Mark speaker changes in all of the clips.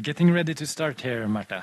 Speaker 1: We're getting ready to start here, Marta.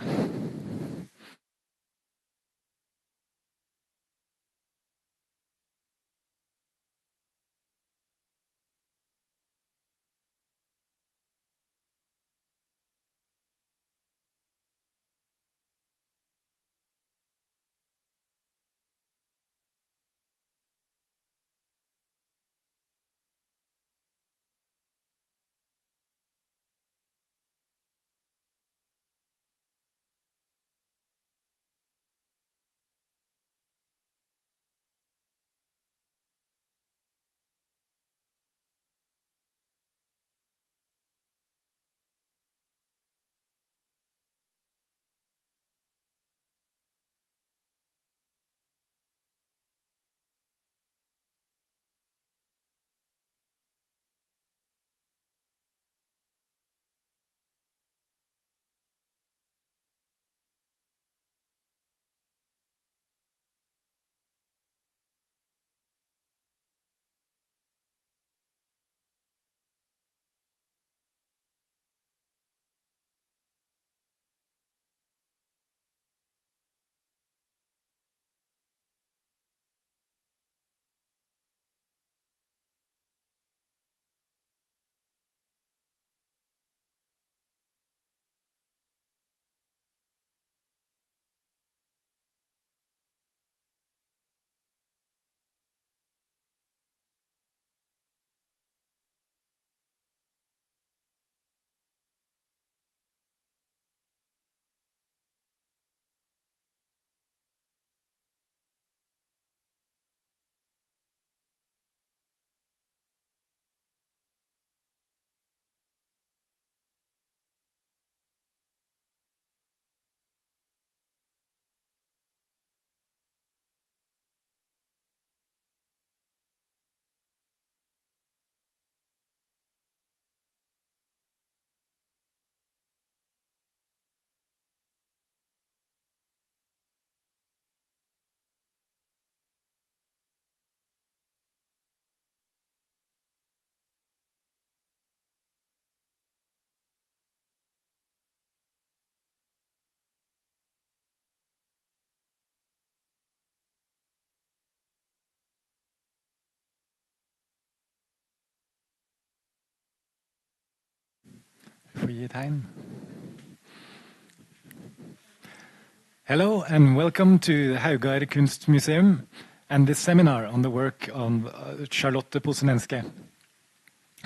Speaker 1: Hello and welcome to the Haugar Kunstmuseum and this seminar on the work of Charlotte Posenenske.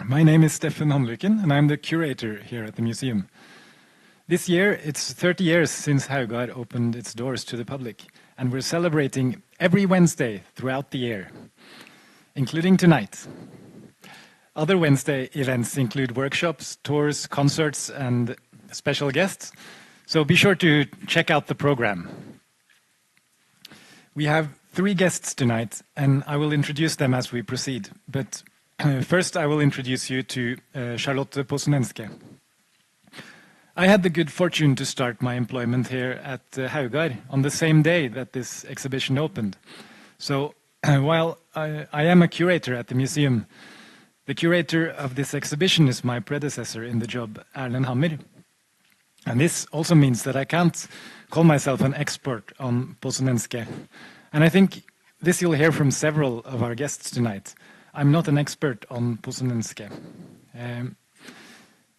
Speaker 1: My name is Steffen Hanluken and I'm the curator here at the museum. This year it's 30 years since Haugar opened its doors to the public, and we're celebrating every Wednesday throughout the year, including tonight. Other Wednesday events include workshops, tours, concerts, and special guests, so be sure to check out the program. We have 3 guests tonight, and I will introduce them as we proceed. But first I will introduce you to Charlotte Posenenske. I had the good fortune to start my employment here at Haugar on the same day that this exhibition opened. So while I am a curator at the museum, the curator of this exhibition is my predecessor in the job, Erlend Hammer. And this also means that I can't call myself an expert on Posenenske. And I think this you'll hear from several of our guests tonight. I'm not an expert on Posenenske.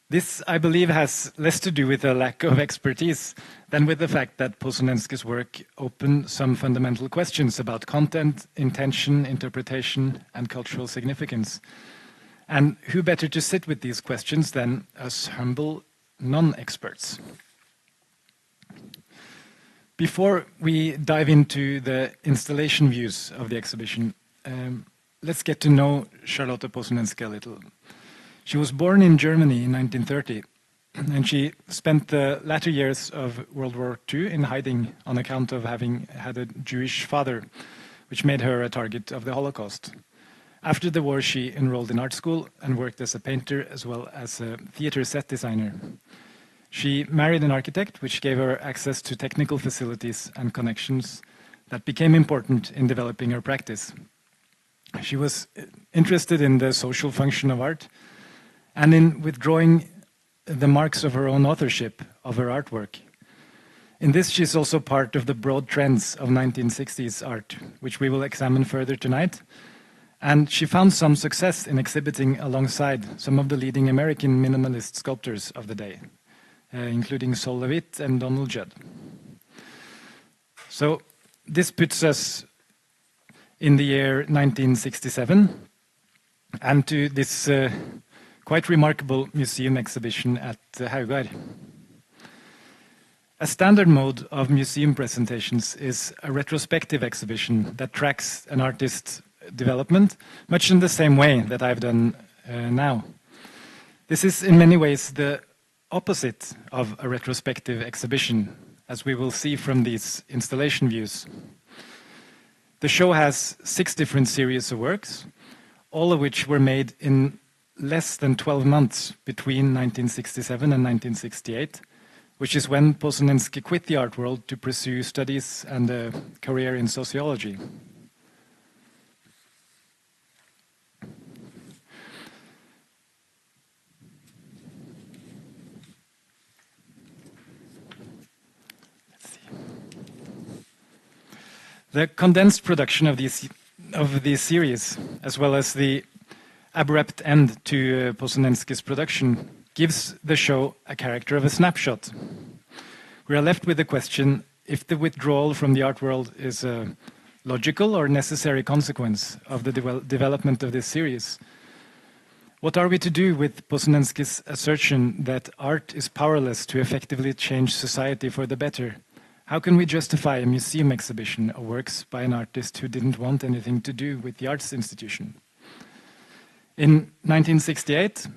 Speaker 1: This, I believe, has less to do with a lack of expertise than with the fact that Posenenske's work opened some fundamental questions about content, intention, interpretation, and cultural significance. And who better to sit with these questions than us humble non-experts? Before we dive into the installation views of the exhibition, let's get to know Charlotte Posenenske a little. She was born in Germany in 1930, and she spent the latter years of World War II in hiding on account of having had a Jewish father, which made her a target of the Holocaust. After the war, she enrolled in art school and worked as a painter as well as a theater set designer. She married an architect, which gave her access to technical facilities and connections that became important in developing her practice. She was interested in the social function of art and in withdrawing the marks of her own authorship of her artwork. In this, she's also part of the broad trends of 1960s art, which we will examine further tonight. And she found some success in exhibiting alongside some of the leading American minimalist sculptors of the day, including Sol LeWitt and Donald Judd. So this puts us in the year 1967 and to this quite remarkable museum exhibition at Haugar. A standard mode of museum presentations is a retrospective exhibition that tracks an artist's development, much in the same way that I've done now. This is in many ways the opposite of a retrospective exhibition, as we will see from these installation views. The show has 6 different series of works, all of which were made in less than 12 months between 1967 and 1968, which is when Posenenske quit the art world to pursue studies and a career in sociology. The condensed production of these series, as well as the abrupt end to Posenenske's production, gives the show a character of a snapshot. We are left with the question if the withdrawal from the art world is a logical or necessary consequence of the development of this series. What are we to do with Posenenske's assertion that art is powerless to effectively change society for the better? How can we justify a museum exhibition of works by an artist who didn't want anything to do with the arts institution? In 1968,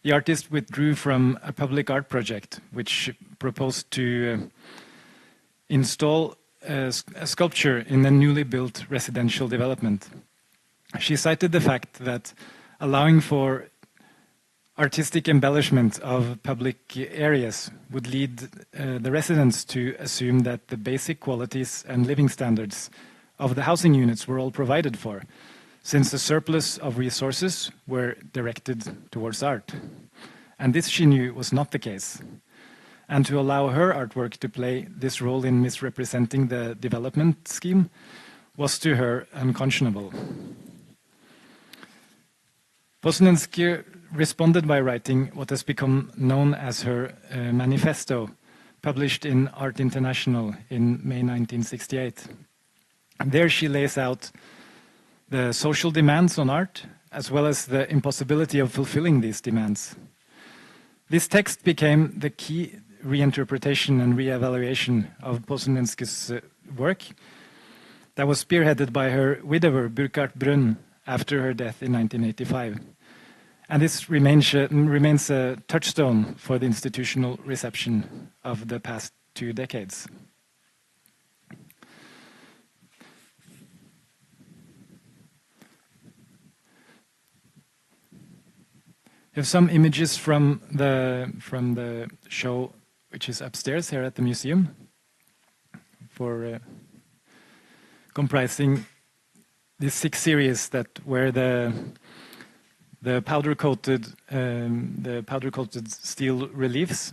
Speaker 1: the artist withdrew from a public art project which proposed to install a sculpture in a newly built residential development. She cited the fact that allowing for artistic embellishment of public areas would lead the residents to assume that the basic qualities and living standards of the housing units were all provided for, since the surplus of resources were directed towards art. And this, she knew, was not the case. And to allow her artwork to play this role in misrepresenting the development scheme was to her unconscionable. Posenenske responded by writing what has become known as her manifesto, published in Art International in May 1968. And there she lays out the social demands on art, as well as the impossibility of fulfilling these demands. This text became the key reinterpretation and reevaluation of Posenenske's work that was spearheaded by her widower, Burkhard Brunn, after her death in 1985. And this remains a touchstone for the institutional reception of the past 2 decades. We have some images from the show, which is upstairs here at the museum, for comprising these 6 series that were the powder coated steel reliefs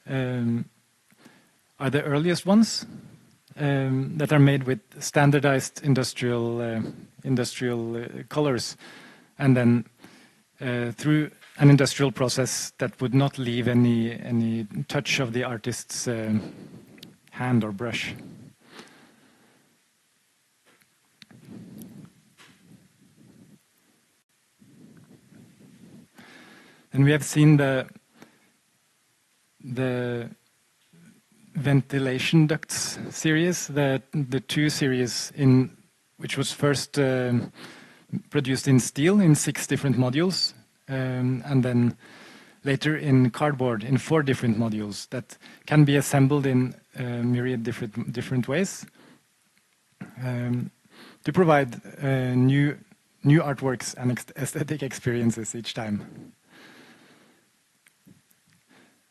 Speaker 1: are the earliest ones that are made with standardized industrial colors, and then through an industrial process that would not leave any touch of the artist's hand or brush. And we have seen the ventilation ducts series, the 2 series which was first produced in steel in 6 different modules, and then later in cardboard in 4 different modules that can be assembled in myriad different ways to provide new artworks and aesthetic experiences each time.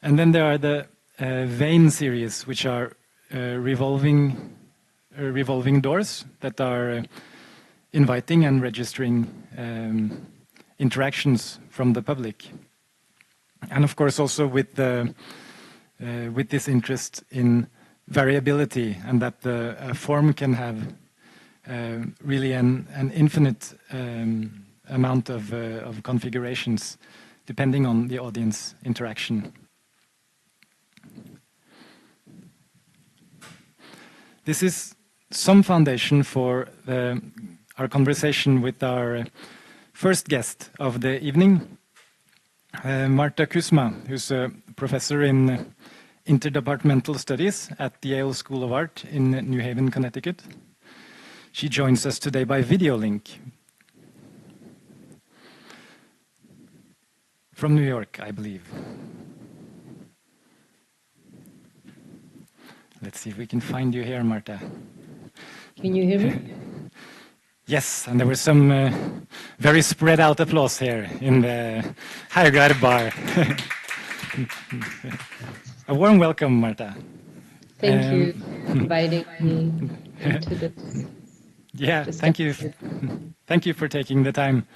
Speaker 1: And then there are the vane series, which are revolving doors that are inviting and registering interactions from the public. And of course also with this interest in variability, and that the form can have really an infinite amount of configurations depending on the audience interaction. This is some foundation for our conversation with our first guest of the evening, Marta Kuzma, who's a professor in interdepartmental studies at the Yale School of Art in New Haven, Connecticut. She joins us today by video link from New York, I believe. Let's see if we can find you here, Marta.
Speaker 2: Can you hear me?
Speaker 1: Yes, and there was some very spread out applause here in the Haugar bar. A warm welcome, Marta.
Speaker 2: Thank you for inviting me into this.
Speaker 1: Yeah, thank you. Thank you for taking the time.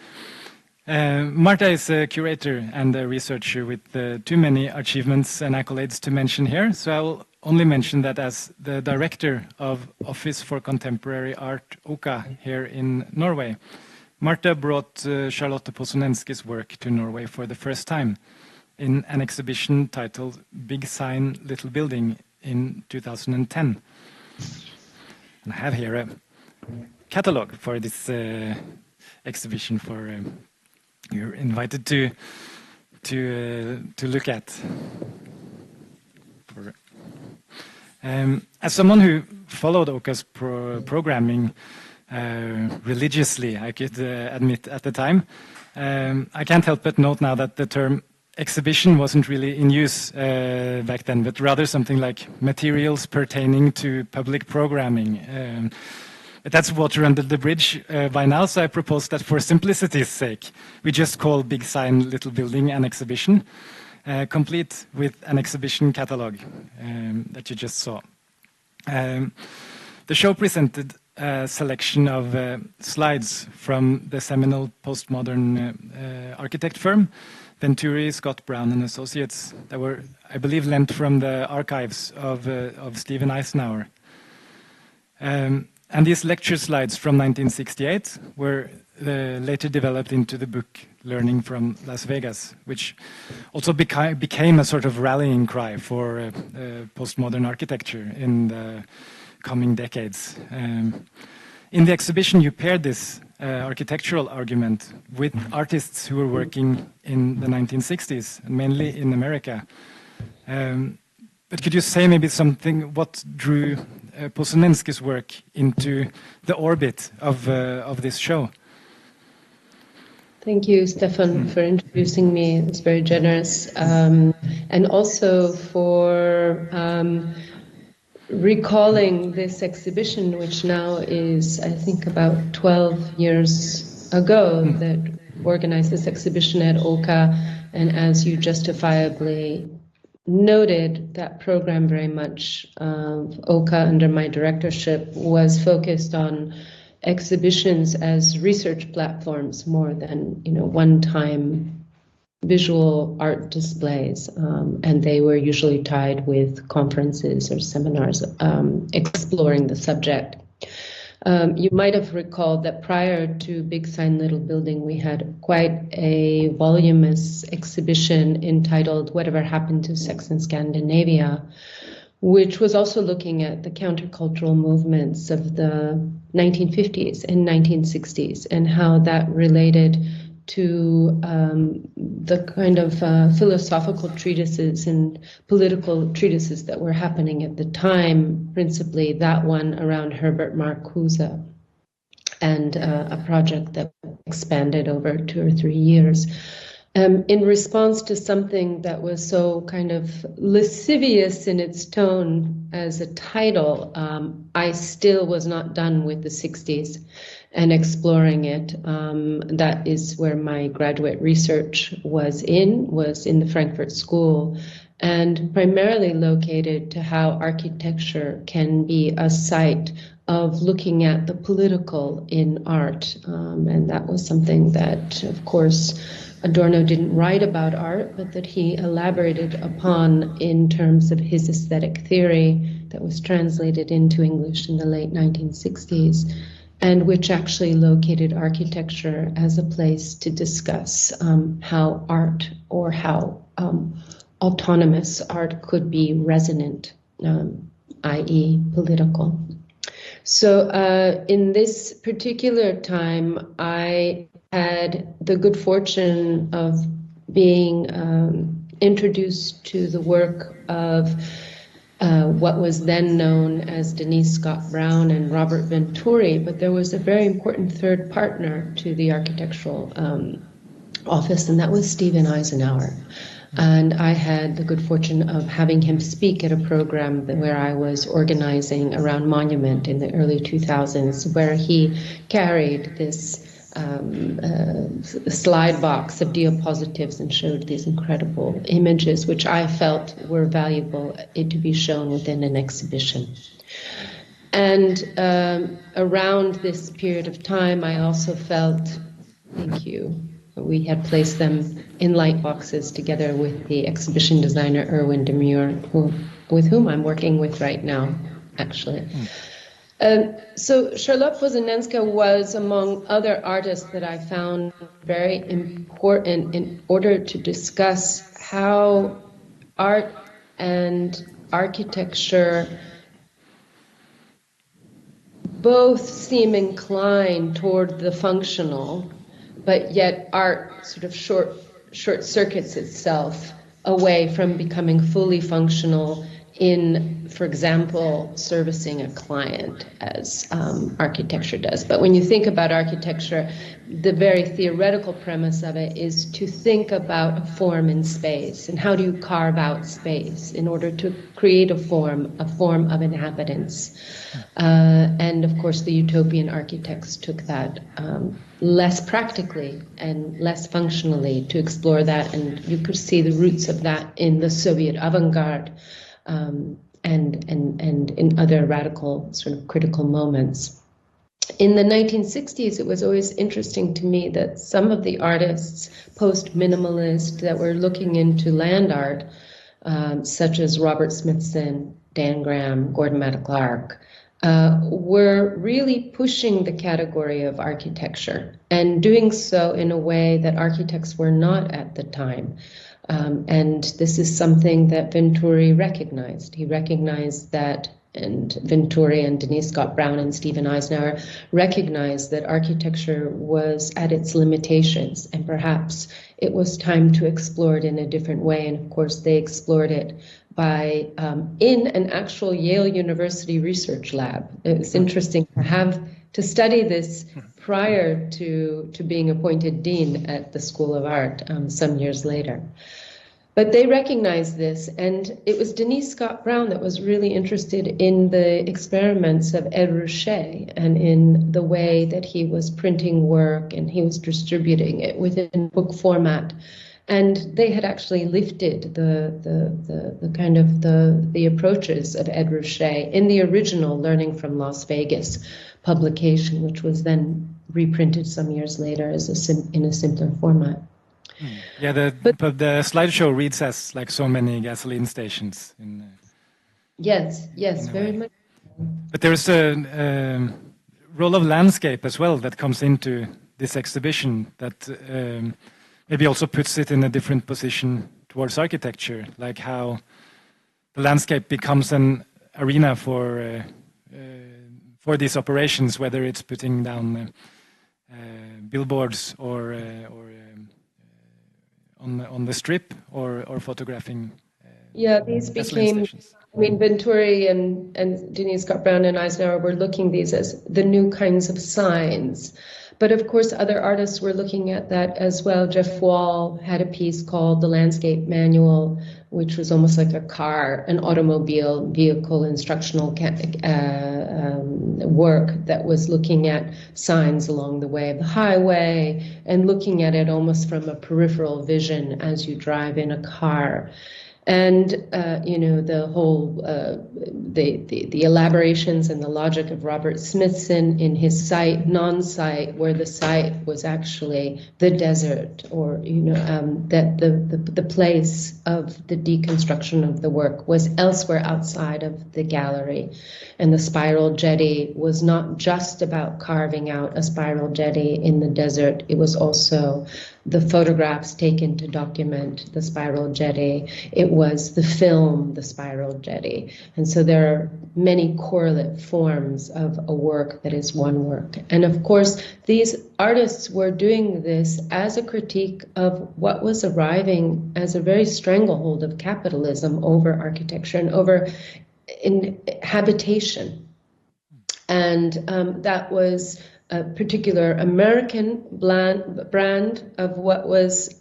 Speaker 1: Marta is a curator and a researcher with too many achievements and accolades to mention here, so I will only mention that as the director of Office for Contemporary Art, OKA, here in Norway. Marta brought Charlotte Posenenske's work to Norway for the first time in an exhibition titled Big Sign, Little Building in 2010. And I have here a catalog for this exhibition for you're invited to look at. As someone who followed OKA's programming religiously, I could admit at the time, I can't help but note now that the term exhibition wasn't really in use back then, but rather something like materials pertaining to public programming. But that's water under the bridge by now, so I propose that for simplicity's sake, we just call Big Sign, Little Building an exhibition, complete with an exhibition catalog that you just saw. The show presented a selection of slides from the seminal postmodern architect firm, Venturi, Scott, Brown and Associates, that were, I believe, lent from the archives of Stephen Eisenhower. And these lecture slides from 1968 were later developed into the book Learning from Las Vegas, which also became a sort of rallying cry for postmodern architecture in the coming decades. In the exhibition, you paired this architectural argument with artists who were working in the 1960s, and mainly in America. But could you say maybe something, what drew Posenenske's work into the orbit of this show?
Speaker 2: Thank you, Stefan, for introducing me. It's very generous. And also for recalling this exhibition, which now is, I think, about 12 years ago, that organized this exhibition at OKA. And as you justifiably noted, that program very much of OKA under my directorship was focused on exhibitions as research platforms more than, one-time visual art displays, and they were usually tied with conferences or seminars exploring the subject. You might have recalled that prior to Big Sign, Little Building, we had quite a voluminous exhibition entitled Whatever Happened to Sex in Scandinavia, which was also looking at the countercultural movements of the 1950s and 1960s and how that related to the kind of philosophical treatises and political treatises that were happening at the time, principally that one around Herbert Marcuse, and a project that expanded over 2 or 3 years. In response to something that was so kind of lascivious in its tone as a title, I still was not done with the 60s and exploring it. That is where my graduate research was in the Frankfurt School, and primarily located to how architecture can be a site of looking at the political in art. And that was something that, of course, Adorno didn't write about art, but that he elaborated upon in terms of his aesthetic theory that was translated into English in the late 1960s, and which actually located architecture as a place to discuss how art, or how autonomous art could be resonant, i.e. political. So in this particular time, I had the good fortune of being introduced to the work of what was then known as Denise Scott Brown and Robert Venturi, but there was a very important third partner to the architectural office, and that was Stephen Eisenhower. And I had the good fortune of having him speak at a program where I was organizing around Monument in the early 2000s, where he carried this slide box of diapositives and showed these incredible images, which I felt were valuable to be shown within an exhibition. And around this period of time, I also felt, thank you, we had placed them in light boxes together with the exhibition designer Erwin de Muur, with whom I'm working with right now, actually. So Charlotte Posenenske was among other artists that I found very important in order to discuss how art and architecture both seem inclined toward the functional, but yet art sort of short circuits itself away from becoming fully functional in, for example, servicing a client as architecture does. But when you think about architecture, the very theoretical premise of it is to think about a form in space, and how do you carve out space in order to create a form of inhabitants. And of course, the utopian architects took that less practically and less functionally to explore that, and you could see the roots of that in the Soviet avant-garde and in other radical sort of critical moments. In the 1960s, it was always interesting to me that some of the artists, post-minimalist, that were looking into land art, such as Robert Smithson, Dan Graham, Gordon Matta Clark, were really pushing the category of architecture, and doing so in a way that architects were not at the time. And this is something that Venturi recognized. He recognized that, and Venturi and Denise Scott Brown and Stephen Eisenhower recognized that architecture was at its limitations, and perhaps it was time to explore it in a different way. And of course, they explored it by in an actual Yale University research lab. It was interesting to study this prior to being appointed dean at the School of Art some years later. But they recognized this, and it was Denise Scott Brown that was really interested in the experiments of Ed Ruscha and in the way that he was printing work and he was distributing it within book format. And they had actually lifted the kind of the approaches of Ed Ruscha in the original Learning from Las Vegas publication, which was then reprinted some years later as in a simpler format.
Speaker 1: Yeah, but the slideshow reads as like so many gasoline stations.
Speaker 2: Yes, very much.
Speaker 1: But there's a role of landscape as well that comes into this exhibition that maybe also puts it in a different position towards architecture, like how the landscape becomes an arena for these operations, whether it's putting down billboards or on the strip or photographing.
Speaker 2: Yeah, these became. I mean, Venturi and Denise Scott Brown and Eisenhower were looking these as the new kinds of signs. But of course, other artists were looking at that as well. Jeff Wall had a piece called The Landscape Manual, which was almost like a car, an automobile vehicle instructional work that was looking at signs along the way of the highway and looking at it almost from a peripheral vision as you drive in a car. And the whole the elaborations and the logic of Robert Smithson in his site, non-site, where the site was actually the desert, or that the place of the deconstruction of the work was elsewhere outside of the gallery, and the spiral jetty was not just about carving out a spiral jetty in the desert. It was also the photographs taken to document the spiral jetty. It was the film, the spiral jetty. And so there are many correlate forms of a work that is one work. And of course, these artists were doing this as a critique of what was arriving as a very stranglehold of capitalism over architecture and over habitation. And that was a particular American brand of what was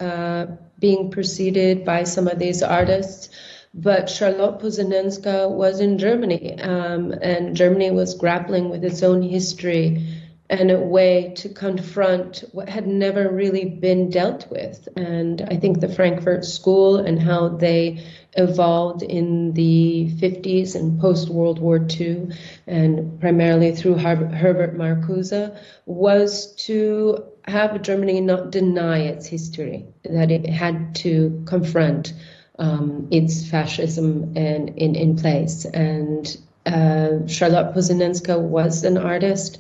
Speaker 2: being preceded by some of these artists. But Charlotte Posenenske was in Germany, and Germany was grappling with its own history and a way to confront what had never really been dealt with. And I think the Frankfurt School and how they evolved in the 50s and post-World War II, and primarily through Herbert Marcuse, was to have Germany not deny its history, that it had to confront its fascism in place. And Charlotte Posenenske was an artist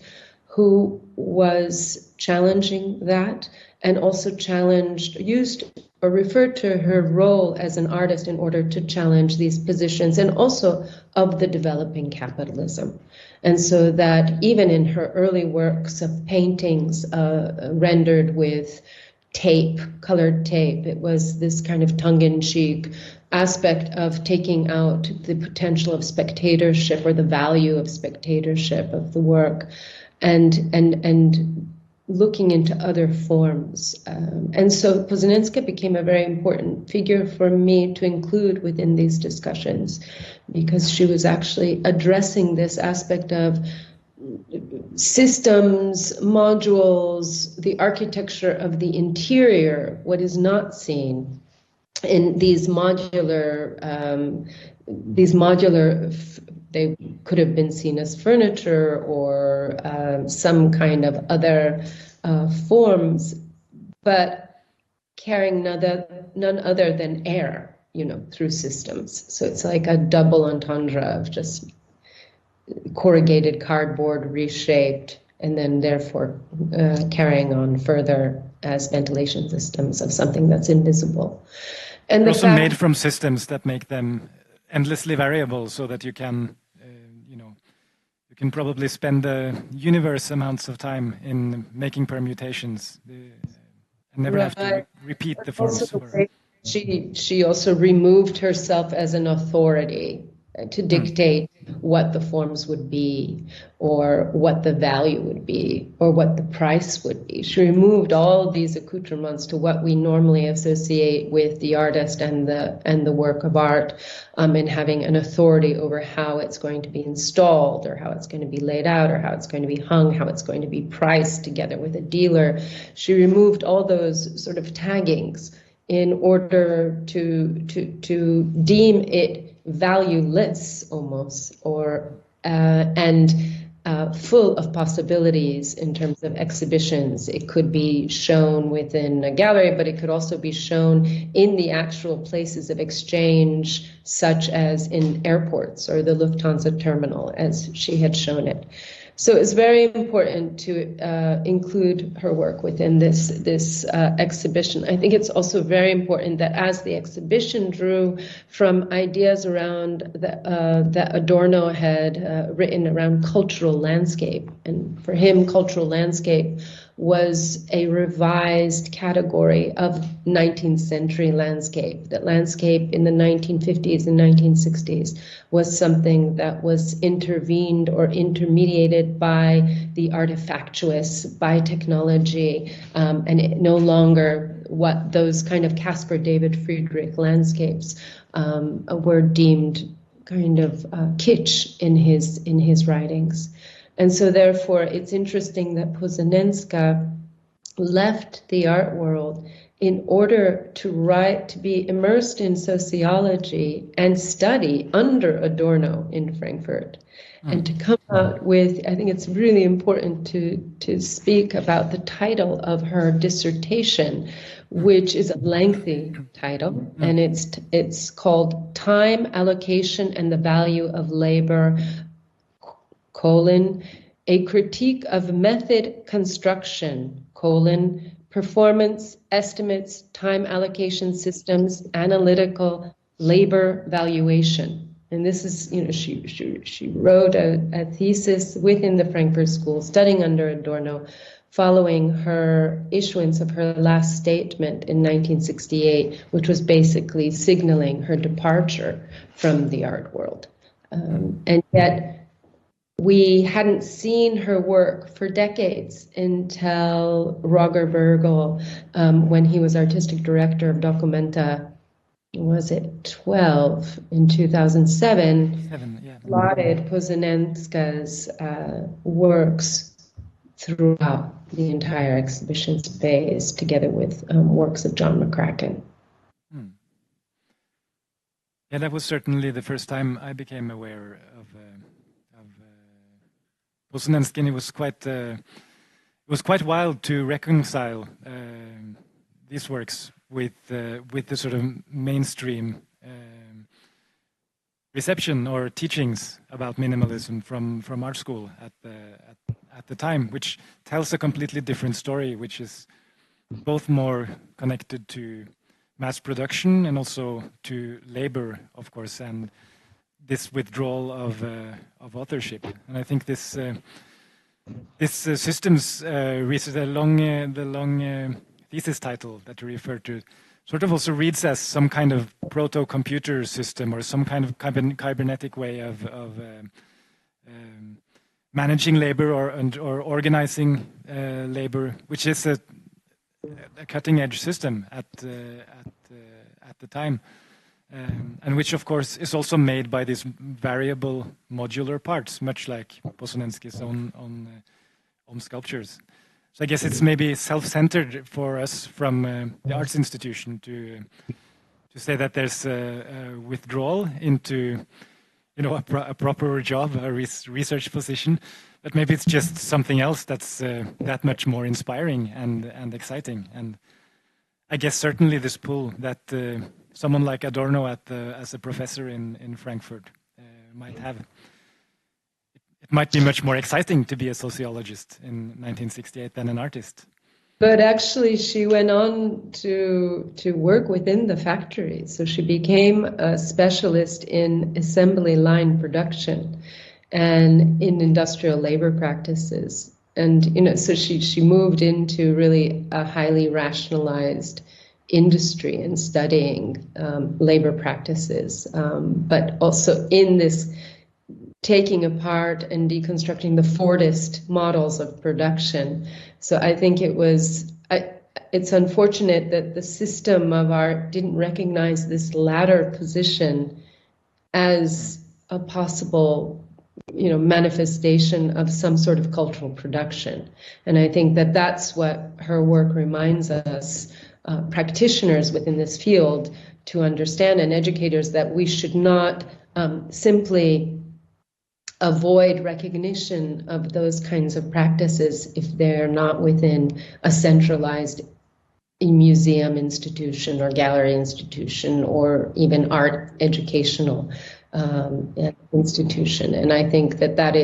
Speaker 2: who was challenging that, and also used or referred to her role as an artist in order to challenge these positions, and also of the developing capitalism. And so that even in her early works of paintings rendered with tape, colored tape, it was this kind of tongue-in-cheek aspect of taking out the potential of spectatorship or the value of spectatorship of the work, and looking into other forms. And so Posenenske became a very important figure for me to include within these discussions, because she was actually addressing this aspect of systems, modules, the architecture of the interior, what is not seen in these modular, they could have been seen as furniture or some kind of other forms, but carrying none other than air, through systems. So it's like a double entendre of just corrugated cardboard reshaped, and then therefore carrying on further as ventilation systems of something that's invisible. And
Speaker 1: also made from systems that make them endlessly variable, so that you can you can probably spend universe amounts of time in making permutations and never have to repeat the forms.
Speaker 2: She also removed herself as an authority to dictate what the forms would be, or what the value would be, or what the price would be. She removed all these accoutrements to what we normally associate with the artist and the work of art, and having an authority over how it's going to be installed, or how it's going to be laid out, or how it's going to be hung, how it's going to be priced together with a dealer. She removed all those sort of taggings in order to deem it valueless almost, or and full of possibilities in terms of exhibitions. It could be shown within a gallery, but it could also be shown in the actual places of exchange, such as in airports or the Lufthansa terminal, as she had shown it. So it's very important to include her work within this exhibition. I think it's also very important that as the exhibition drew from ideas around that Adorno had written around cultural landscape, and for him, cultural landscape was a revised category of 19th century landscape. That landscape in the 1950s and 1960s was something that was intervened or intermediated by the artifactuous, by technology, and it no longer what those kind of Caspar David Friedrich landscapes were deemed kind of kitsch in his writings. And so therefore it's interesting that Posenenske left the art world in order to write, to be immersed in sociology and study under Adorno in Frankfurt, and to come out with, I think it's really important to speak about the title of her dissertation, which is a lengthy title, and it's called Time, Allocation, and the Value of Labor, a critique of method construction, performance, estimates, time allocation systems, analytical labor valuation. And this is, you know, she wrote a thesis within the Frankfurt School, studying under Adorno, following her issuance of her last statement in 1968, which was basically signaling her departure from the art world. And yet, we hadn't seen her work for decades until Roger Bergel, when he was artistic director of Documenta, was it 12 in 2007, lauded Posenenska's works throughout the entire exhibition space, together with works of John McCracken.
Speaker 1: Yeah, that was certainly the first time I became aware of Posenenske, and it was quite wild to reconcile these works with the sort of mainstream reception or teachings about minimalism from art school at the time, which tells a completely different story, which is both more connected to mass production and also to labor, of course, and this withdrawal of authorship. And I think this systems research, the long thesis title that you referred to, sort of also reads as some kind of proto-computer system or some kind of cybernetic way of managing labor or organizing labor, which is a cutting-edge system at the time. And which, of course, is also made by these variable modular parts, much like Posenenske's own sculptures. So I guess it's maybe self-centered for us from the arts institution to say that there's a withdrawal into, you know, a proper job, a research position, but maybe it's just something else that's that much more inspiring and exciting. And I guess certainly this pull that someone like Adorno as a professor in Frankfurt might have. It might be much more exciting to be a sociologist in 1968 than an artist.
Speaker 2: But actually, she went on to work within the factory. So she became a specialist in assembly line production and in industrial labor practices. And, you know, so she moved into really a highly rationalized industry and studying labor practices, but also in this taking apart and deconstructing the Fordist models of production. So I think it's unfortunate that the system of art didn't recognize this latter position as a possible, you know, manifestation of some sort of cultural production. And I think that that's what her work reminds us, practitioners within this field, to understand, and educators, that we should not simply avoid recognition of those kinds of practices if they're not within a centralized museum institution or gallery institution or even art educational institution. And I think that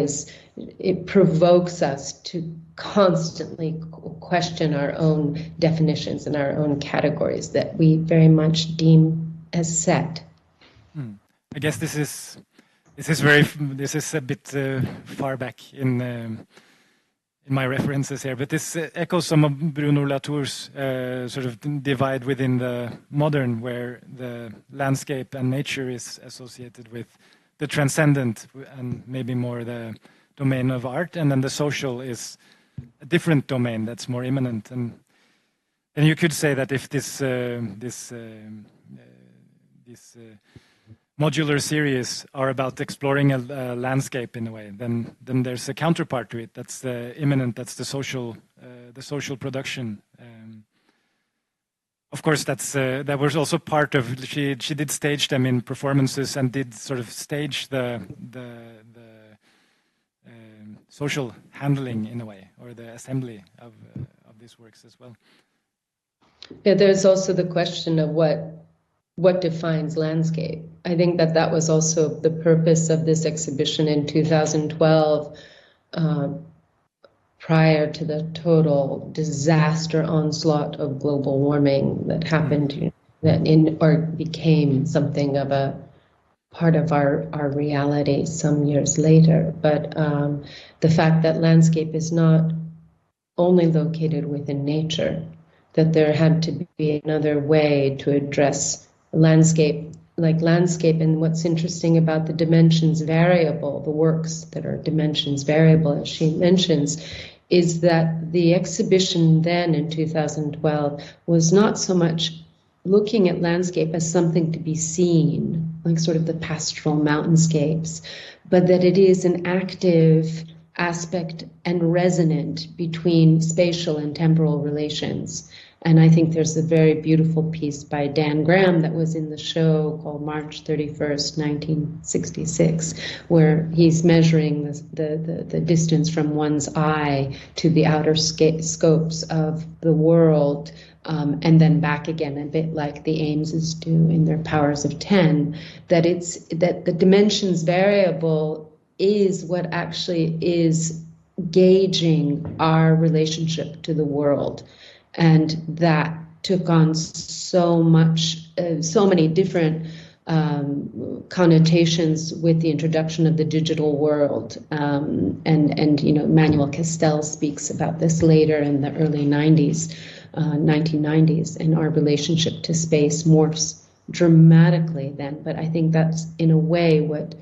Speaker 2: it provokes us to constantly question our own definitions and our own categories that we very much deem as set.
Speaker 1: I guess this is a bit far back in my references here, but this echoes some of Bruno Latour's sort of divide within the modern, where the landscape and nature is associated with the transcendent and maybe more the domain of art, and then the social is a different domain that's more immanent. And you could say that if this modular series are about exploring a landscape in a way, then there's a counterpart to it. That's the immanent. That's the social production. of course, that was also part of, she did stage them in performances and did sort of stage the social handling in a way, or the assembly of these works as well.
Speaker 2: Yeah, there's also the question of what defines landscape. I think that was also the purpose of this exhibition in 2012, prior to the total disaster onslaught of global warming that happened, or became something of a part of our reality some years later. But the fact that landscape is not only located within nature, that there had to be another way to address landscape. And what's interesting about the dimensions variable, the works that are dimensions variable, as she mentions, is that the exhibition then in 2012 was not so much looking at landscape as something to be seen, like sort of the pastoral mountainscapes, but that it is an active aspect and resonant between spatial and temporal relations. And I think there's a very beautiful piece by Dan Graham that was in the show called March 31st, 1966, where he's measuring the distance from one's eye to the outer scopes of the world, and then back again, a bit like the Ameses do in their Powers of 10, that the dimensions variable is what actually is gauging our relationship to the world. And that took on so many different connotations with the introduction of the digital world. And Manuel Castells speaks about this later in the early 1990s, and our relationship to space morphs dramatically then. But I think that's in a way what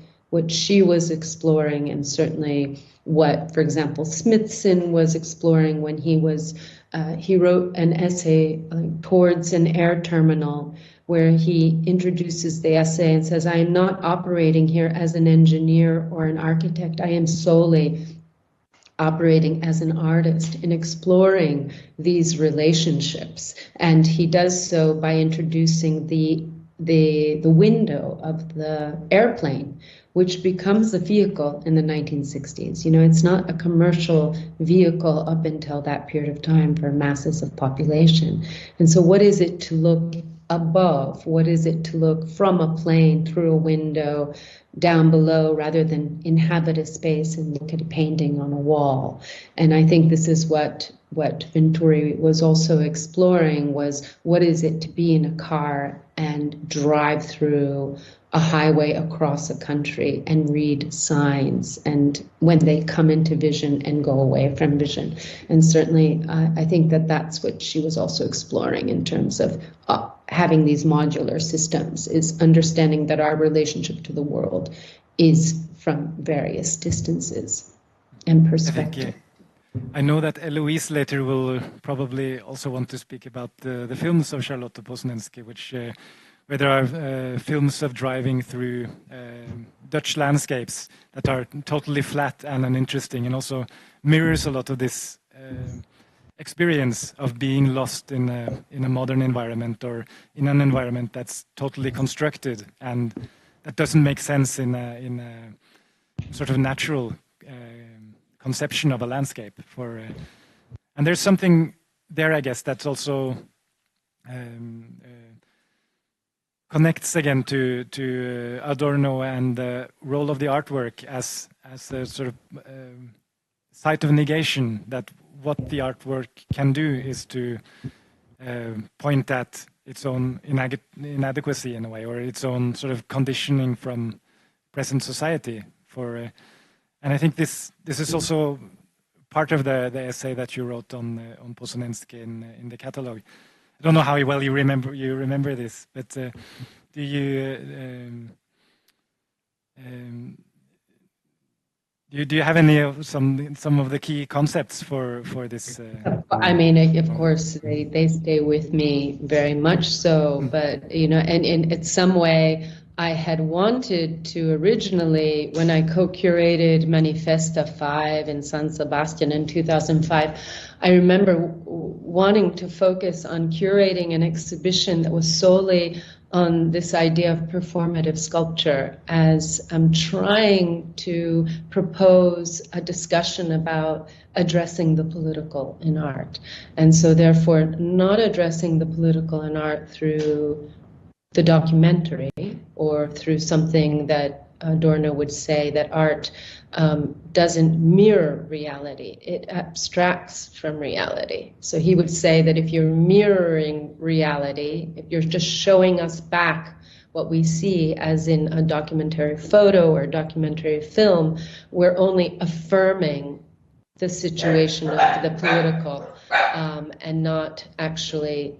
Speaker 2: she was exploring, and certainly what, for example, Smithson was exploring when he wrote an essay towards an air terminal, where he introduces the essay and says, I am not operating here as an engineer or an architect. I am solely operating as an artist in exploring these relationships. And he does so by introducing the window of the airplane, which becomes a vehicle in the 1960s. It's not a commercial vehicle up until that period of time for masses of population. And so what is it to look above? What is it to look from a plane through a window down below, rather than inhabit a space and look at a painting on a wall? And I think this is what Venturi was also exploring, was what is it to be in a car and drive through a highway across a country and read signs, and when they come into vision and go away from vision. And certainly I think that's what she was also exploring in terms of having these modular systems, is understanding that our relationship to the world is from various distances and perspective.
Speaker 1: I know that Eloise later will probably also want to speak about the films of Charlotte Posenenske, where there are films of driving through Dutch landscapes that are totally flat and uninteresting, and also mirrors a lot of this experience of being lost in a modern environment, or in an environment that's totally constructed and that doesn't make sense in a sort of natural conception of a landscape. And there's something there, I guess, that's also connects again to Adorno and the role of the artwork as a sort of site of negation, that what the artwork can do is to point at its own inadequacy in a way, or its own sort of conditioning from present society. And I think this is also part of the essay that you wrote on Posenenske in the catalog. I don't know how well you remember this, but do you have any of some of the key concepts for this?
Speaker 2: I mean, of course, they stay with me very much so. But and in some way, I had wanted to originally, when I co-curated Manifesta 5 in San Sebastian in 2005, I remember wanting to focus on curating an exhibition that was solely on this idea of performative sculpture, as I'm trying to propose a discussion about addressing the political in art. And so therefore not addressing the political in art through the documentary or through something that Adorno would say that art doesn't mirror reality, it abstracts from reality. So he would say that if you're mirroring reality, if you're just showing us back what we see, as in a documentary photo or a documentary film, we're only affirming the situation of the political and not actually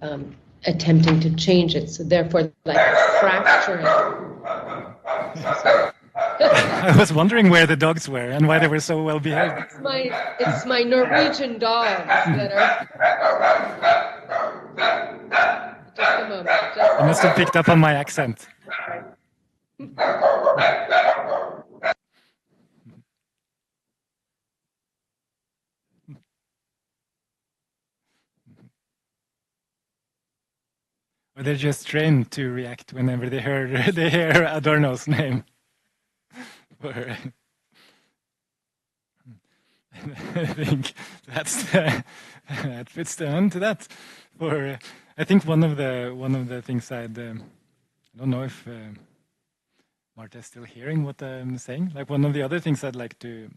Speaker 2: attempting to change it. So therefore, like fracturing.
Speaker 1: I was wondering where the dogs were and why they were so well behaved.
Speaker 2: It's my Norwegian dogs that are. Just a moment.
Speaker 1: You must have picked up on my accent. Or they're just trained to react whenever they hear Adorno's name. I think that fits on to that. I think one of the things I don't know if Marta is still hearing what I'm saying. Like one of the other things I'd like to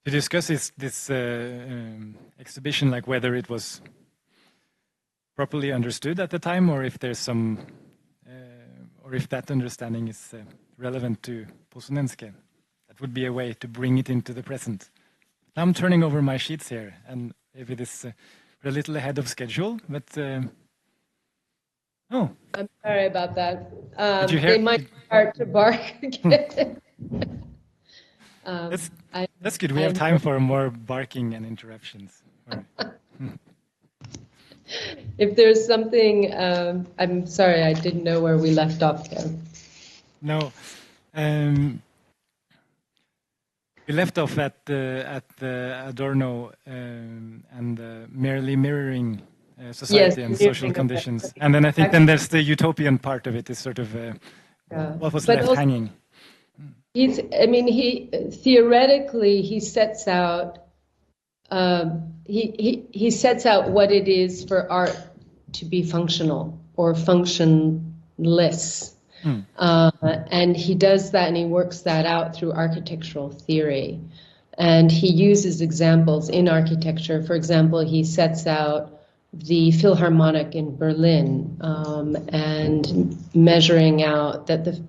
Speaker 1: discuss is this exhibition, like whether it was properly understood at the time, or if there's some, or if that understanding is relevant to Posenenske. That would be a way to bring it into the present. Now I'm turning over my sheets here, and if it is a little ahead of schedule, but oh,
Speaker 2: I'm sorry about that.
Speaker 1: Did you hear?
Speaker 2: They might start to bark again.
Speaker 1: That's good. We have time for more barking and interruptions.
Speaker 2: If there's something, I'm sorry, I didn't know where we left off there.
Speaker 1: No, we left off at Adorno and merely mirroring society and social conditions, and then I think then there's the utopian part of it. Is sort of what was left hanging.
Speaker 2: He theoretically he sets out he sets out what it is for art to be functional or functionless, and he does that and he works that out through architectural theory, and he uses examples in architecture. For example, he sets out the Philharmonic in Berlin and measuring out that the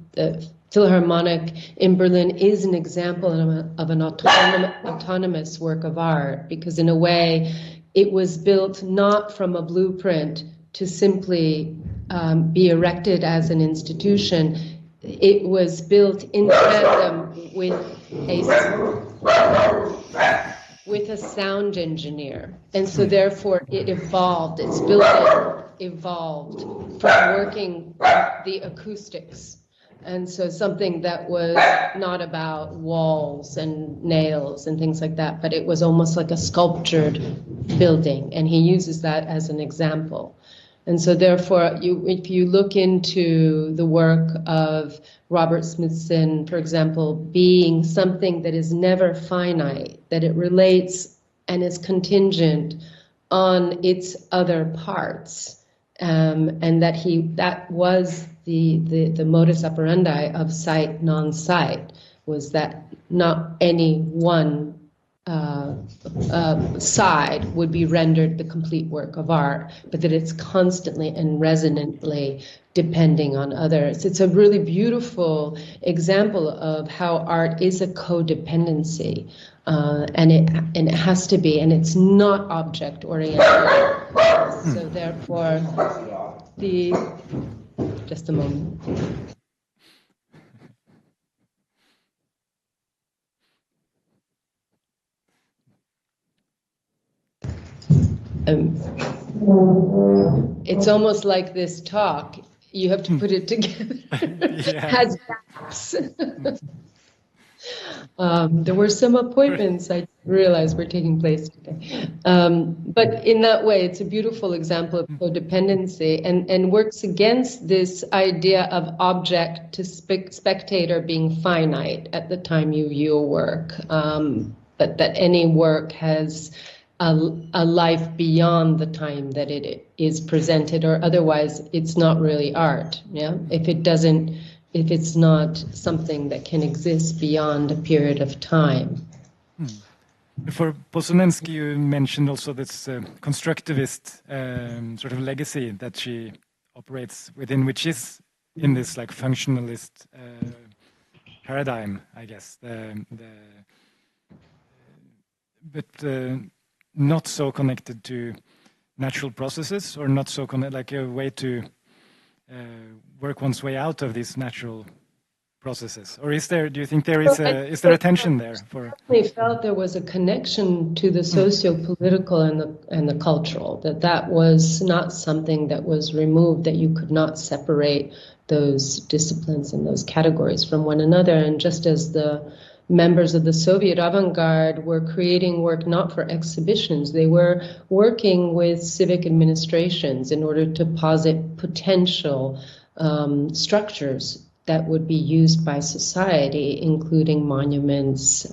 Speaker 2: Philharmonic in Berlin is an example of an autonomous work of art, because in a way it was built not from a blueprint to simply be erected as an institution. It was built in tandem with a sound engineer, and so therefore it evolved. Its building evolved from working the acoustics. And so something that was not about walls and nails and things like that, but it was almost like a sculptured building. And he uses that as an example. And so therefore, if you look into the work of Robert Smithson, for example, being something that is never finite, that it relates and is contingent on its other parts, and that was the modus operandi of sight, non-sight, was that not any one side would be rendered the complete work of art, but that it's constantly and resonantly depending on others. It's a really beautiful example of how art is a codependency, and it has to be, and it's not object oriented. So therefore, just a moment. It's almost like this talk. You have to put it together. Has gaps. There were some appointments I realized were taking place today. But in that way, it's a beautiful example of codependency and works against this idea of object to spectator being finite at the time you view a work, but that any work has a life beyond the time that it is presented, or otherwise it's not really art. Yeah, if it's not something that can exist beyond a period of time.
Speaker 1: For Posenenske, you mentioned also this constructivist sort of legacy that she operates within, which is in this like functionalist paradigm, I guess. But not so connected to natural processes, or not so like a way to work one's way out of these natural processes, or is there? Do you think there is a tension there?
Speaker 2: I felt there was a connection to the socio-political and the cultural. That was not something that was removed. That you could not separate those disciplines and those categories from one another. And just as the members of the Soviet avant-garde were creating work not for exhibitions, they were working with civic administrations in order to posit potential structures that would be used by society, including monuments,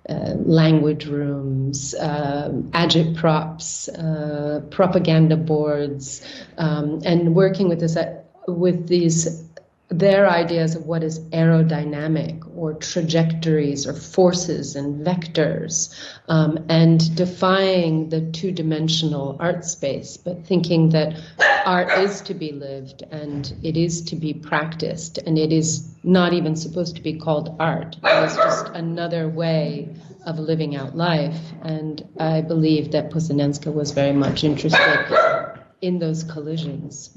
Speaker 2: language rooms, agitprops, propaganda boards, and working with their ideas of what is aerodynamic, or trajectories, or forces and vectors, and defying the two-dimensional art space, but thinking that art is to be lived and it is to be practiced, and it is not even supposed to be called art. It is just another way of living out life. And I believe that Posenenske was very much interested in those collisions.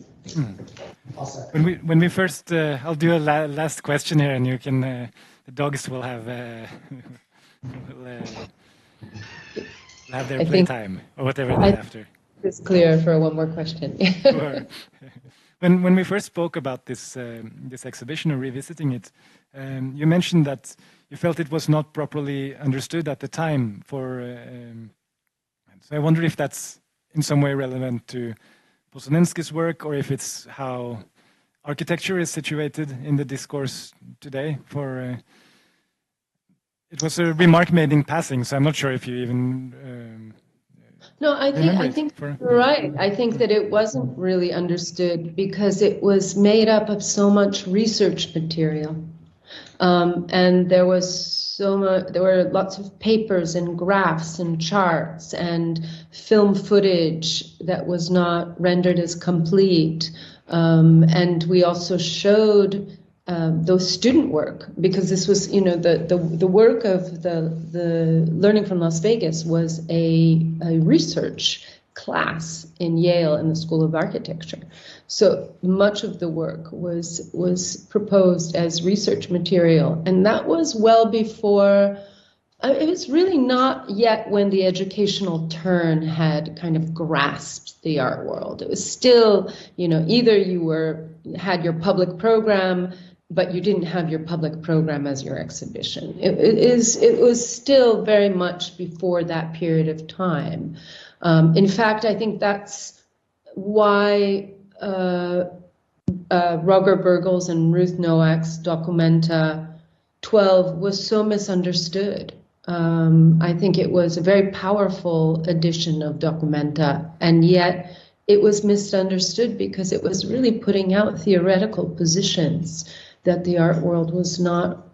Speaker 1: When we first, I'll do a last question here, and you can, the dogs will have their playtime, or whatever they're after.
Speaker 2: It's clear for one more question.
Speaker 1: Sure. When we first spoke about this exhibition, or revisiting it, you mentioned that you felt it was not properly understood at the time. So I wonder if that's in some way relevant to Posenenske's work, or if it's how architecture is situated in the discourse today. It was a remark made in passing, so I'm not sure if you even.
Speaker 2: No, I think you're right. I think that it wasn't really understood because it was made up of so much research material, and there were lots of papers and graphs and charts and film footage that was not rendered as complete, and we also showed those student work, because this was, the work of the Learning from Las Vegas was a research class in Yale in the School of Architecture. So much of the work was proposed as research material, and that was well before. It was really not yet when the educational turn had kind of grasped the art world. It was still, either you had your public program, but you didn't have your public program as your exhibition. It was still very much before that period of time. In fact, I think that's why Roger Burgles and Ruth Nowak's Documenta 12 was so misunderstood. I think it was a very powerful edition of Documenta, and yet it was misunderstood because it was really putting out theoretical positions that the art world was not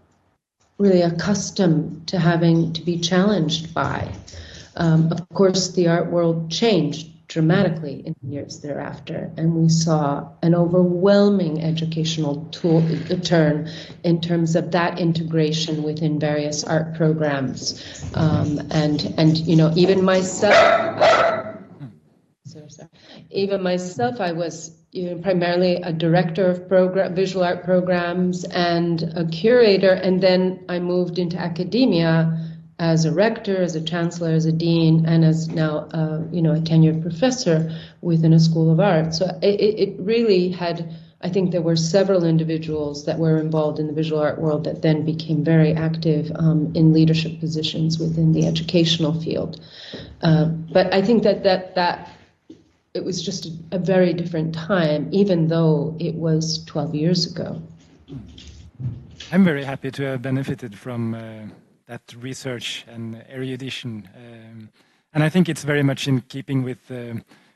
Speaker 2: really accustomed to having to be challenged by. Of course, the art world changed dramatically in the years thereafter, and we saw an overwhelming educational turn in terms of that integration within various art programs, and even myself. Even myself, I was primarily a director of visual art programs and a curator, and then I moved into academia as a rector, as a chancellor, as a dean, and as now a tenured professor within a school of art. So it really had, I think there were several individuals that were involved in the visual art world that then became very active in leadership positions within the educational field. But I think that it was just a very different time, even though it was 12 years ago.
Speaker 1: I'm very happy to have benefited from that research and erudition. And I think it's very much in keeping with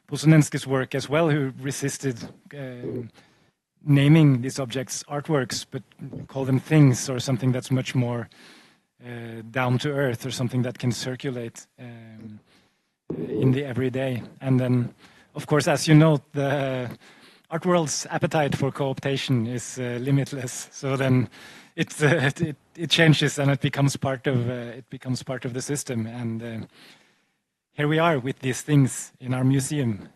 Speaker 1: Posenenske's work as well, who resisted naming these objects artworks, but call them things, or something that's much more down to earth, or something that can circulate in the everyday. And then, of course, as you note, the art world's appetite for co-optation is limitless. So then it changes, and it becomes part of the system. And here we are with these things in our museum.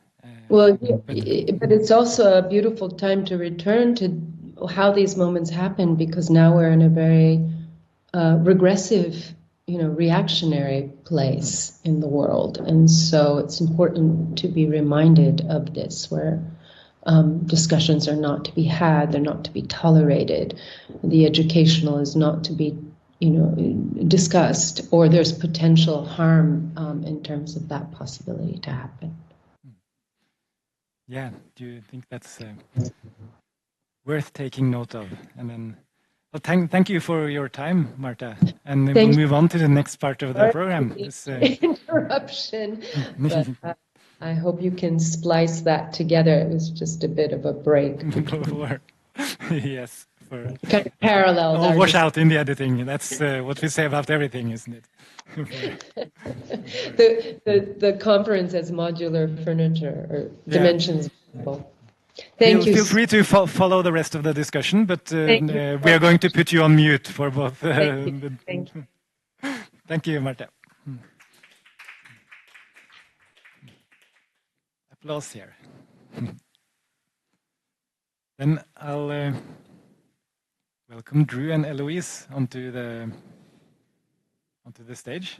Speaker 2: Well, but it's also a beautiful time to return to how these moments happen, because now we're in a very regressive, reactionary place in the world. And so it's important to be reminded of this, where discussions are not to be had, they're not to be tolerated. The educational is not to be, discussed, or there's potential harm in terms of that possibility to happen.
Speaker 1: Yeah, do you think that's worth taking note of? And then, well, thank you for your time, Marta. And then we'll move on to the next part of the program.
Speaker 2: Interruption. But, I hope you can splice that together. It was just a bit of a break.
Speaker 1: Yes.
Speaker 2: Kind of parallel.
Speaker 1: I'll wash out in the editing. That's what we say about everything, isn't it?
Speaker 2: the conference has modular furniture or dimensions. Thank you.
Speaker 1: Feel free to follow the rest of the discussion, but we are going to put you on mute for both.
Speaker 2: Thank you.
Speaker 1: Thank you, Marta. Applause here. Then I'll welcome Drew and Eloise onto the stage.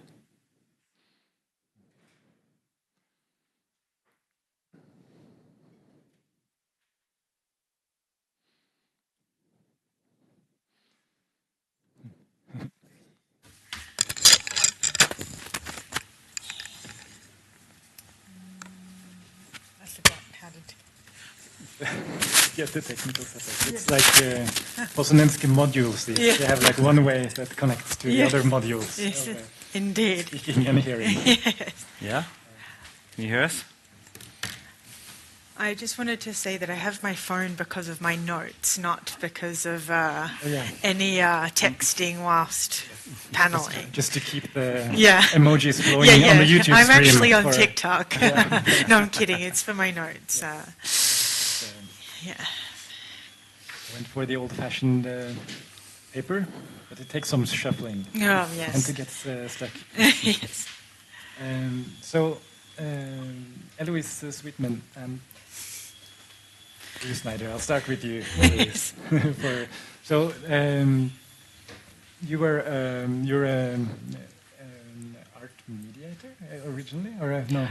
Speaker 1: Get the technical setup. It's like Posenenske modules. They have like one way that connects to the other modules.
Speaker 3: Yes, indeed.
Speaker 1: Speaking and hearing.
Speaker 3: Yes.
Speaker 4: Yeah? Can you hear us?
Speaker 3: I just wanted to say that I have my phone because of my notes, not because of any texting whilst paneling.
Speaker 1: Just to keep the emojis flowing on the YouTube stream.
Speaker 3: I'm actually on TikTok. No, I'm kidding. It's for my notes.
Speaker 1: Went for the old-fashioned paper, but it takes some shuffling.
Speaker 3: Oh, yes.
Speaker 1: And to get stuck.
Speaker 3: Yes.
Speaker 1: So, Eloise Sweetman and Drew Snyder, I'll start with you.
Speaker 3: Yes.
Speaker 1: So, you're an art mediator originally, or no?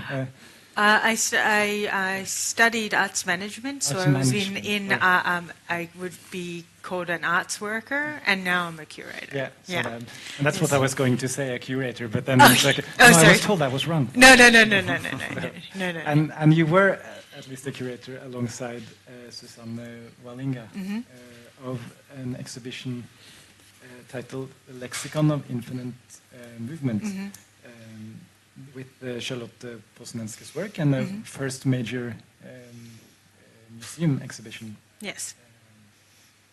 Speaker 3: I studied arts management, so I was I would be called an arts worker, and now I'm a curator.
Speaker 1: And that's what I was going to say, a curator, but then it's like, I was told I was wrong.
Speaker 3: No.
Speaker 1: And you were at least a curator alongside Susanne Wallinga of an exhibition titled Lexicon of Infinite Movement. With Charlotte Posenenske's work and the first major museum exhibition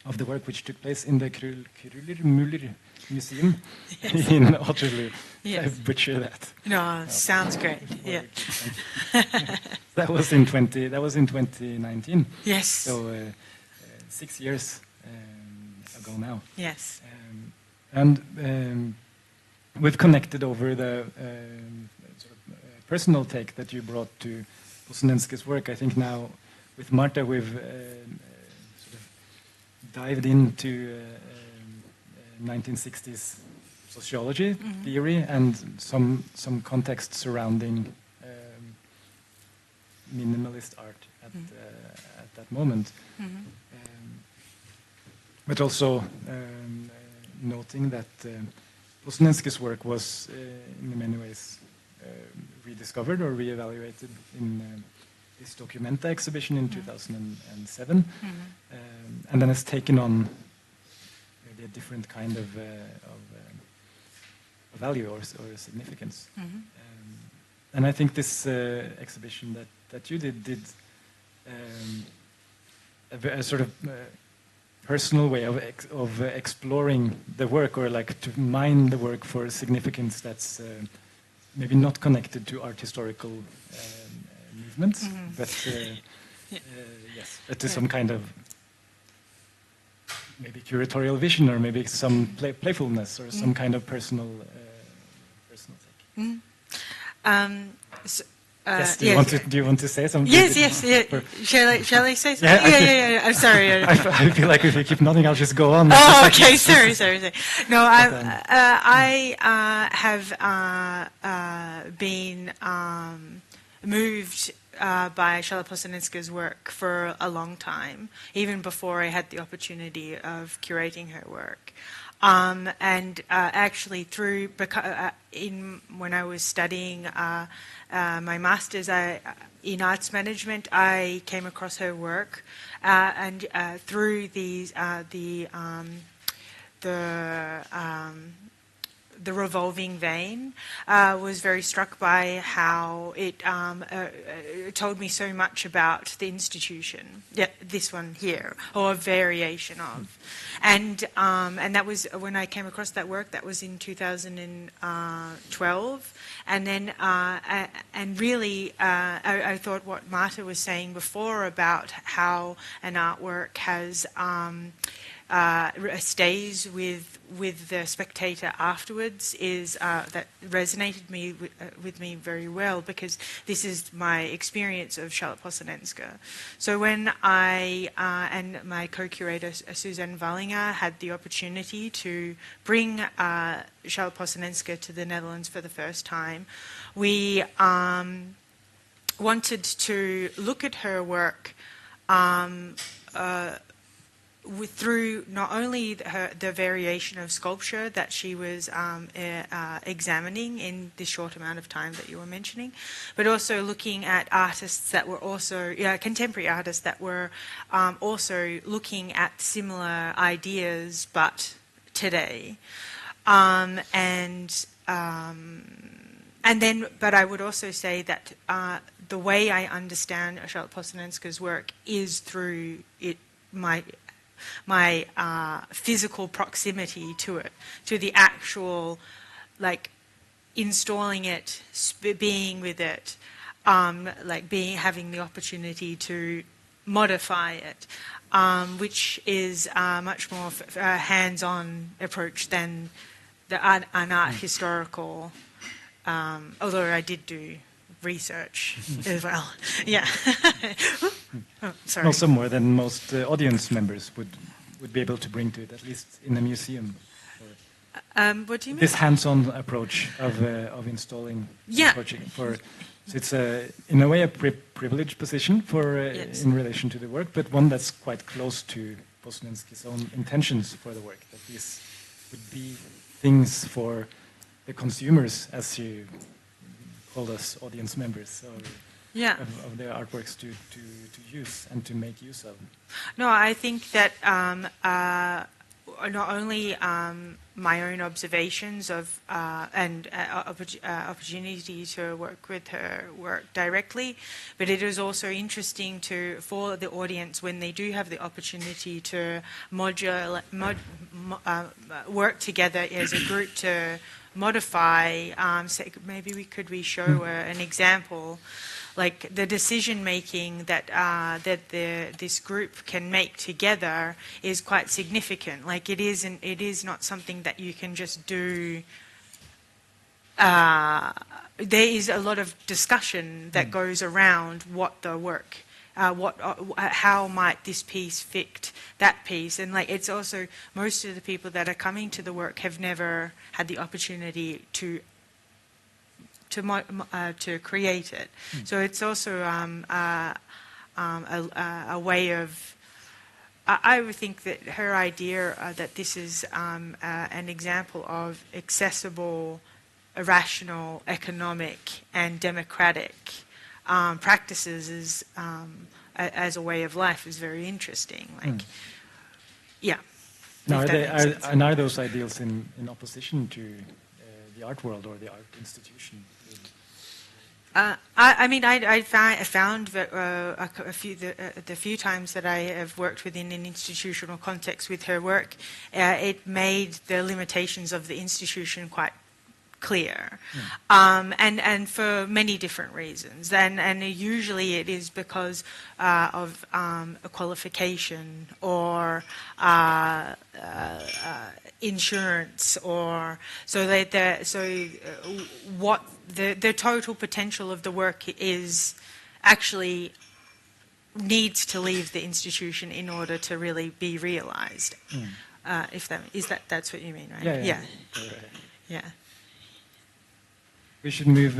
Speaker 1: of the work, which took place in the Kröller-Müller Museum in Waterloo. I butcher that.
Speaker 3: No, sounds great. Yeah.
Speaker 1: That was in 2019.
Speaker 3: Yes.
Speaker 1: So 6 years ago now.
Speaker 3: Yes.
Speaker 1: And we've connected over the sort of personal take that you brought to Posenenske's work. I think now with Marta we've sort of dived into 1960s sociology theory and some context surrounding minimalist art at that moment. But also noting that Posenenske's work was in many ways rediscovered or reevaluated in this Documenta exhibition in 2007, and then has taken on maybe a different kind of value or significance. And I think this exhibition that you did a sort of personal way of exploring the work, or like to mine the work for significance that's maybe not connected to art historical movements, but yes, but to some kind of maybe curatorial vision, or maybe some playfulness, or some kind of personal take. Yes, do you want to say something?
Speaker 3: Yes. Shall I say something? Yeah. I'm sorry.
Speaker 1: I feel like if you keep nodding, I'll just go on.
Speaker 3: Oh, okay. Sorry. No, I have been moved by Charlotte Posenenske's work for a long time, even before I had the opportunity of curating her work. And actually, when I was studying my master's in arts management, I came across her work, and through the revolving vein, was very struck by how it told me so much about the institution. Yeah, this one here, or a variation of, and that was when I came across that work. That was in 2012, and then and really, I thought what Marta was saying before about how an artwork has. Stays with the spectator afterwards is that resonated with me very well, because this is my experience of Charlotte Posenenske. So when I and my co-curator Suzanne Wallinger had the opportunity to bring Charlotte Posenenske to the Netherlands for the first time, we wanted to look at her work through not only the variation of sculpture that she was examining in this short amount of time that you were mentioning, but also looking at artists that were also, contemporary artists that were also looking at similar ideas, but today. But I would also say that the way I understand Charlotte Posenenske's work is through my physical proximity to it, to the actual, like, installing it, being with it, having the opportunity to modify it, which is a much more hands-on approach than an art historical, although I did do research as well. Yeah. Oh, sorry.
Speaker 1: Also more than most audience members would be able to bring to it, at least in a museum.
Speaker 3: What do you mean?
Speaker 1: This hands-on approach of installing the project. So it's in a way a privileged position in relation to the work, but one that's quite close to Posenenske's own intentions for the work. That these would be things for the consumers, as you called us, audience members of their artworks to use and to make use of.
Speaker 3: No, I think that not only my own observations of and opportunity to work with her work directly, but it is also interesting for the audience, when they do have the opportunity to work together as a group to modify. Maybe we show an example, like the decision making that this group can make together is quite significant. Like it is not something that you can just do. There is a lot of discussion that goes around what the work how might this piece fit that piece, and like it's also most of the people that are coming to the work have never had the opportunity to create it. So it's also a way of. I would think that her idea that this is an example of accessible, rational, economic, and democratic practices is, as a way of life is very interesting. Like, yeah.
Speaker 1: Now, are those ideals in opposition to the art world or the art institution?
Speaker 3: I mean, I found that the few times that I have worked within an institutional context with her work, it made the limitations of the institution quite clear, and for many different reasons. And usually it is because of a qualification or insurance, or what the total potential of the work is actually needs to leave the institution in order to really be realized. If that's what you mean, right? Yeah.
Speaker 1: We should move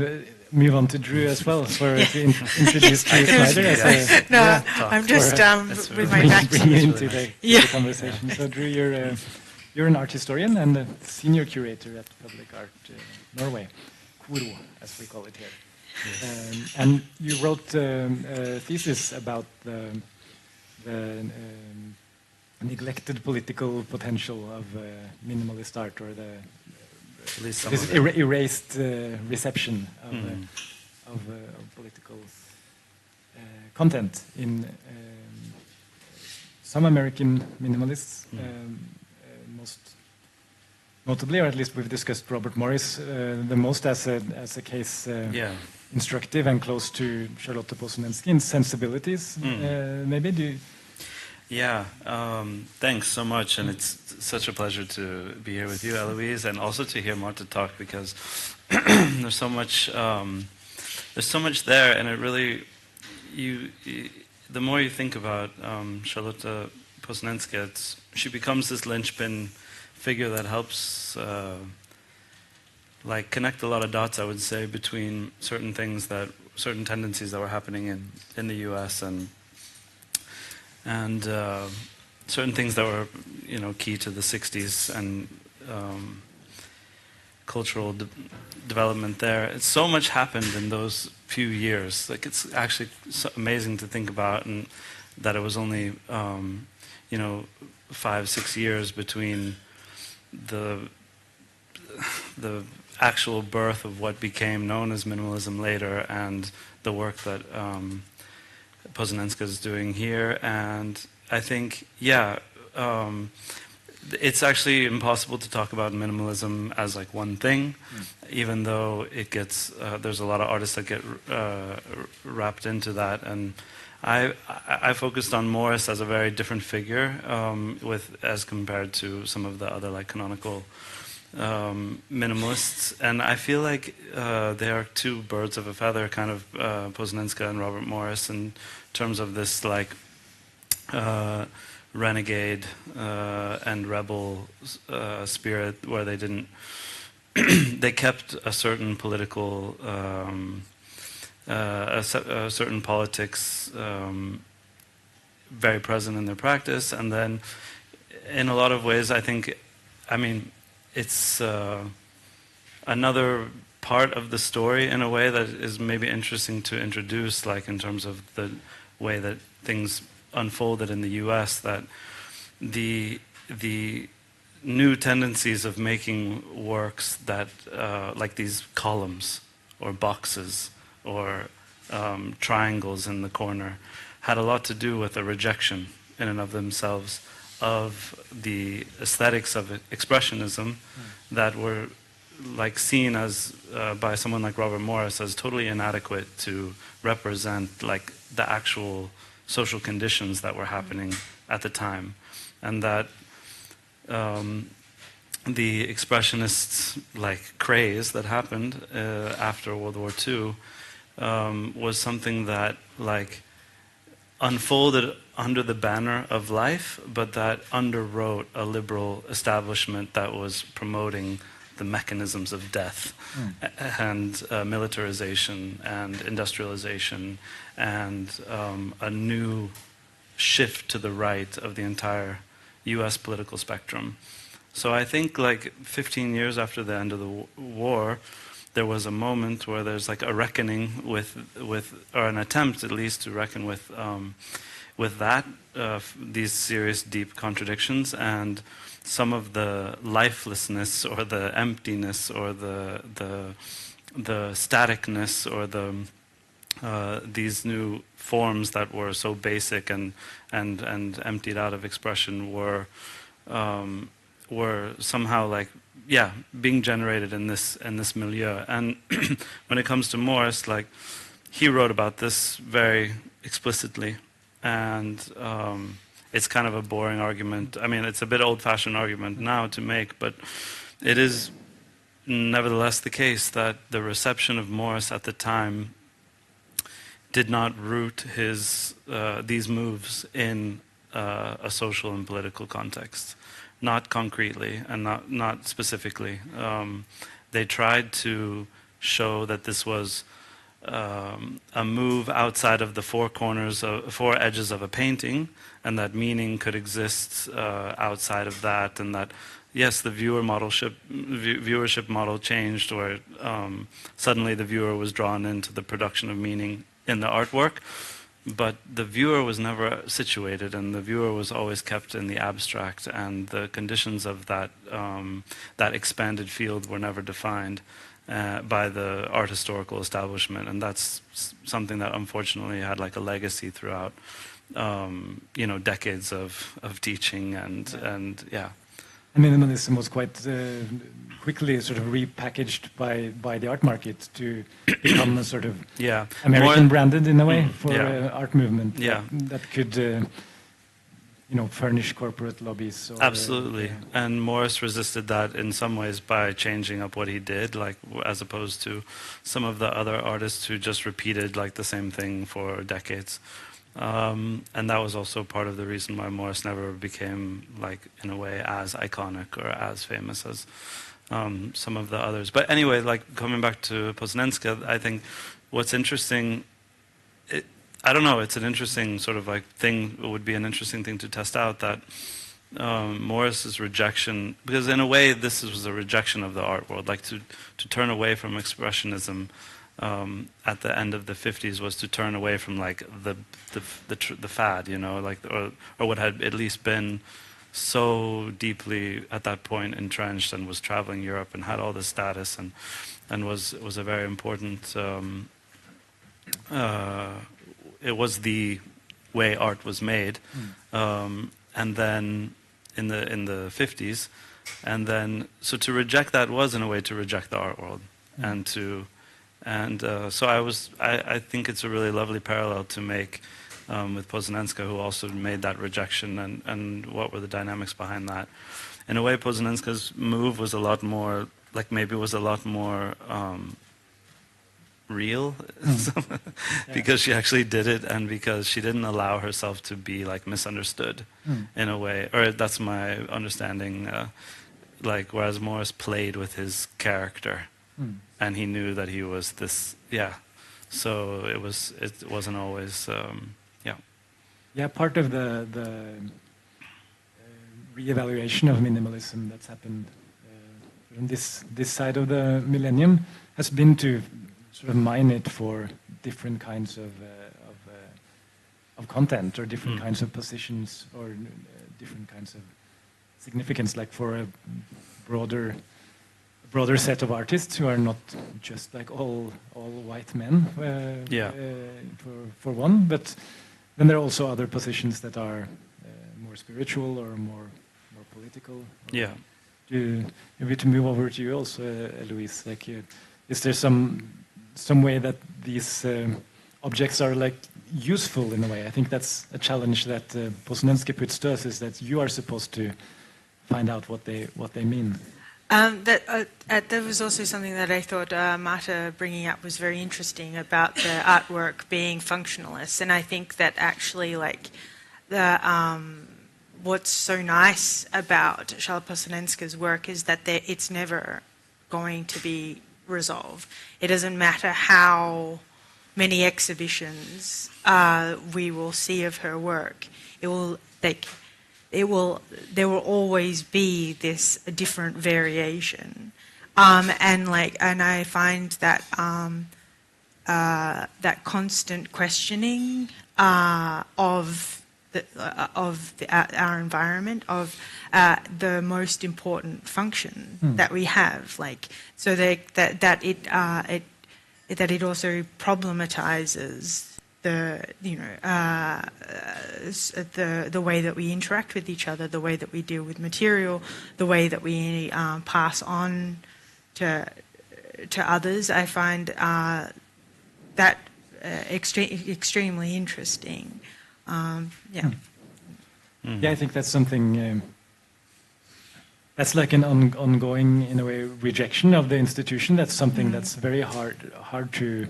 Speaker 1: on to Drew as well to introduce Drew Snyder.
Speaker 3: I'm just with my back
Speaker 1: bring you into the conversation. So Drew, you're an art historian and a senior curator at Public Art Norway, KORO, as we call it here. Yes. And you wrote a thesis about the neglected political potential of minimalist art, or this erased reception of political content in some American minimalists, most notably, or at least we've discussed Robert Morris the most as a case instructive and close to Charlotte Posenenske in sensibilities. Maybe do you...
Speaker 5: Yeah, thanks so much, and it's such a pleasure to be here with you, Eloise, and also to hear Marta talk, because there's so much there, and it really, the more you think about Charlotte Posenenske, she becomes this linchpin figure that helps like connect a lot of dots, I would say, between certain tendencies that were happening in the U.S. and certain things that were, key to the 60s and cultural development there. So much happened in those few years. Like, it's actually so amazing to think about, and that it was only 5-6 years between the actual birth of what became known as minimalism later and the work that Posenenske is doing here. And I think, it's actually impossible to talk about minimalism as like one thing, even though it gets, there's a lot of artists that get wrapped into that. And I focused on Morris as a very different figure, as compared to some of the other like canonical minimalists, and I feel like they are two birds of a feather, kind of Posenenske and Robert Morris, in terms of this like renegade and rebel spirit, where they didn't they kept a certain political a certain politics very present in their practice, and then in a lot of ways it's another part of the story in a way that is maybe interesting to introduce, like in terms of the way that things unfolded in the U.S., that the new tendencies of making works that like these columns or boxes or triangles in the corner had a lot to do with a rejection in and of themselves of the aesthetics of expressionism that were like seen as by someone like Robert Morris as totally inadequate to represent like the actual social conditions that were happening at the time, and that the expressionist like craze that happened after World War II was something that like unfolded under the banner of life, but that underwrote a liberal establishment that was promoting the mechanisms of death and militarization and industrialization and a new shift to the right of the entire US political spectrum. So I think like 15 years after the end of the war, there was a moment where there's like a reckoning with or an attempt at least to reckon with that, these serious, deep contradictions and some of the lifelessness or the emptiness or the staticness or these new forms that were so basic and emptied out of expression were somehow like being generated in this milieu. And when it comes to Morris, like he wrote about this very explicitly, and it's kind of a boring argument. I mean, it's a bit old-fashioned argument now to make, but it is nevertheless the case that the reception of Morris at the time did not root these moves in a social and political context, not concretely and not specifically. They tried to show that this was a move outside of the four edges of a painting, and that meaning could exist outside of that, and that yes, the viewership model changed, where suddenly the viewer was drawn into the production of meaning in the artwork, but the viewer was never situated, and the viewer was always kept in the abstract, and the conditions of that expanded field were never defined by the art historical establishment, and that's something that unfortunately had like a legacy throughout decades of teaching and yeah.
Speaker 1: And minimalism was quite quickly sort of repackaged by the art market to become a sort of American branded in a way for art movement that could furnish corporate lobbies.
Speaker 5: Absolutely. And Morris resisted that in some ways by changing up what he did, like as opposed to some of the other artists who just repeated like the same thing for decades. And that was also part of the reason why Morris never became, like, in a way, as iconic or as famous as some of the others. But anyway, like, coming back to Posenenske, I think what's interesting, I don't know, it's an interesting sort of like thing, it would be an interesting thing to test out, that Morris's rejection, because in a way this was a rejection of the art world, like to turn away from expressionism at the end of the 50s was to turn away from like the fad, like or what had at least been so deeply at that point entrenched and was traveling Europe and had all this status and was a very important. It was the way art was made, and then in the 50s, and then so to reject that was in a way to reject the art world, so I think it's a really lovely parallel to make with Posenenske, who also made that rejection, and what were the dynamics behind that. In a way, Posenenske's move was a lot more, like maybe was a lot more real, because she actually did it, and because she didn't allow herself to be like misunderstood in a way, or that's my understanding, like whereas Morris played with his character. And he knew that he was this, so it wasn't always,
Speaker 1: part of the re-evaluation of minimalism that's happened on this side of the millennium has been to sort of mine it for different kinds of content, or different kinds of positions, or different kinds of significance, like for a broader set of artists who are not just like all white men, for one, but then there are also other positions that are more spiritual or more political. Maybe to move over to you also, Eloise, like is there some way that these objects are like useful in a way? I think that's a challenge that Posenenske puts to us, is that you are supposed to find out what they mean.
Speaker 3: That was also something that I thought Marta bringing up was very interesting about the artwork being functionalist, and I think that actually, like, what's so nice about Charlotte Posenenske's work is that it's never going to be resolved. It doesn't matter how many exhibitions we will see of her work. There will always be this different variation, and I find that that constant questioning of our environment, of the most important function that we have, so that it also problematizes the way that we interact with each other, the way that we deal with material, the way that we pass on to others. I find that extremely interesting. Yeah,
Speaker 1: I think that's something that's like an ongoing, in a way, rejection of the institution. That's something that's very hard to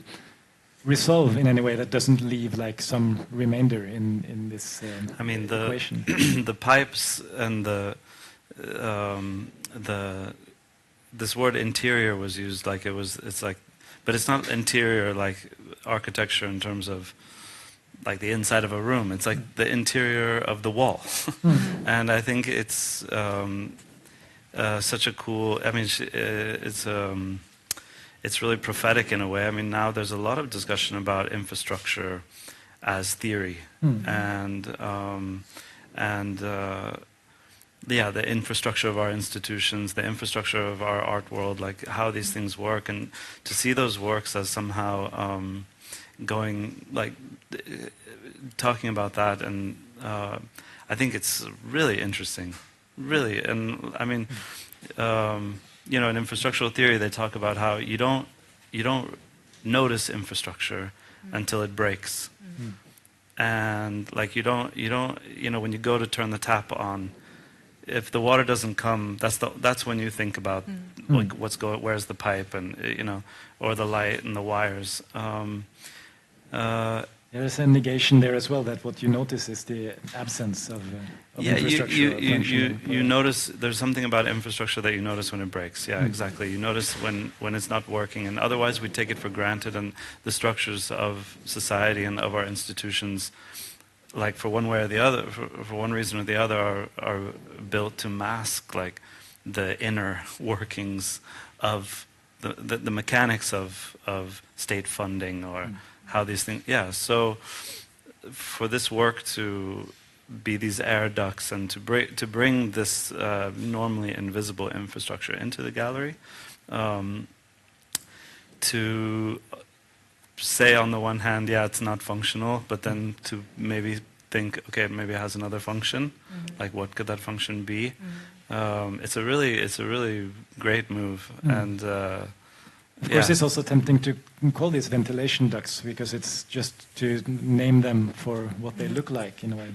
Speaker 1: resolve in any way that doesn't leave like some remainder in this
Speaker 5: I mean,
Speaker 1: equation.
Speaker 5: The pipes and this word interior was used like it's like, but it's not interior like architecture in terms of like the inside of a room. It's like the interior of the wall. And I think it's such a cool, I mean, it's really prophetic in a way. I mean, now there's a lot of discussion about infrastructure as theory, and the infrastructure of our institutions, the infrastructure of our art world, like how these things work, and to see those works as somehow going, like, talking about that, and I think it's really interesting, really, and I mean. You know, in infrastructural theory, they talk about how you don't notice infrastructure until it breaks, and like you don't when you go to turn the tap on, if the water doesn't come, that's when you think about like where's the pipe, and or the light and the wires.
Speaker 1: There's a negation there as well, that what you notice is the absence of infrastructure.
Speaker 5: You notice there's something about infrastructure that you notice when it breaks. Yeah, exactly. You notice when it's not working, and otherwise we take it for granted, and the structures of society and of our institutions, like for one way or the other, for one reason or the other, are built to mask like the inner workings of the mechanics of state funding, or how these things, so for this work to be these air ducts and to bring this normally invisible infrastructure into the gallery, to say on the one hand, it's not functional, but then to maybe think, okay, maybe it has another function, like what could that function be? It's a really great move, and
Speaker 1: of course, it's also tempting to call these ventilation ducts, because it's just to name them for what they look like in a way.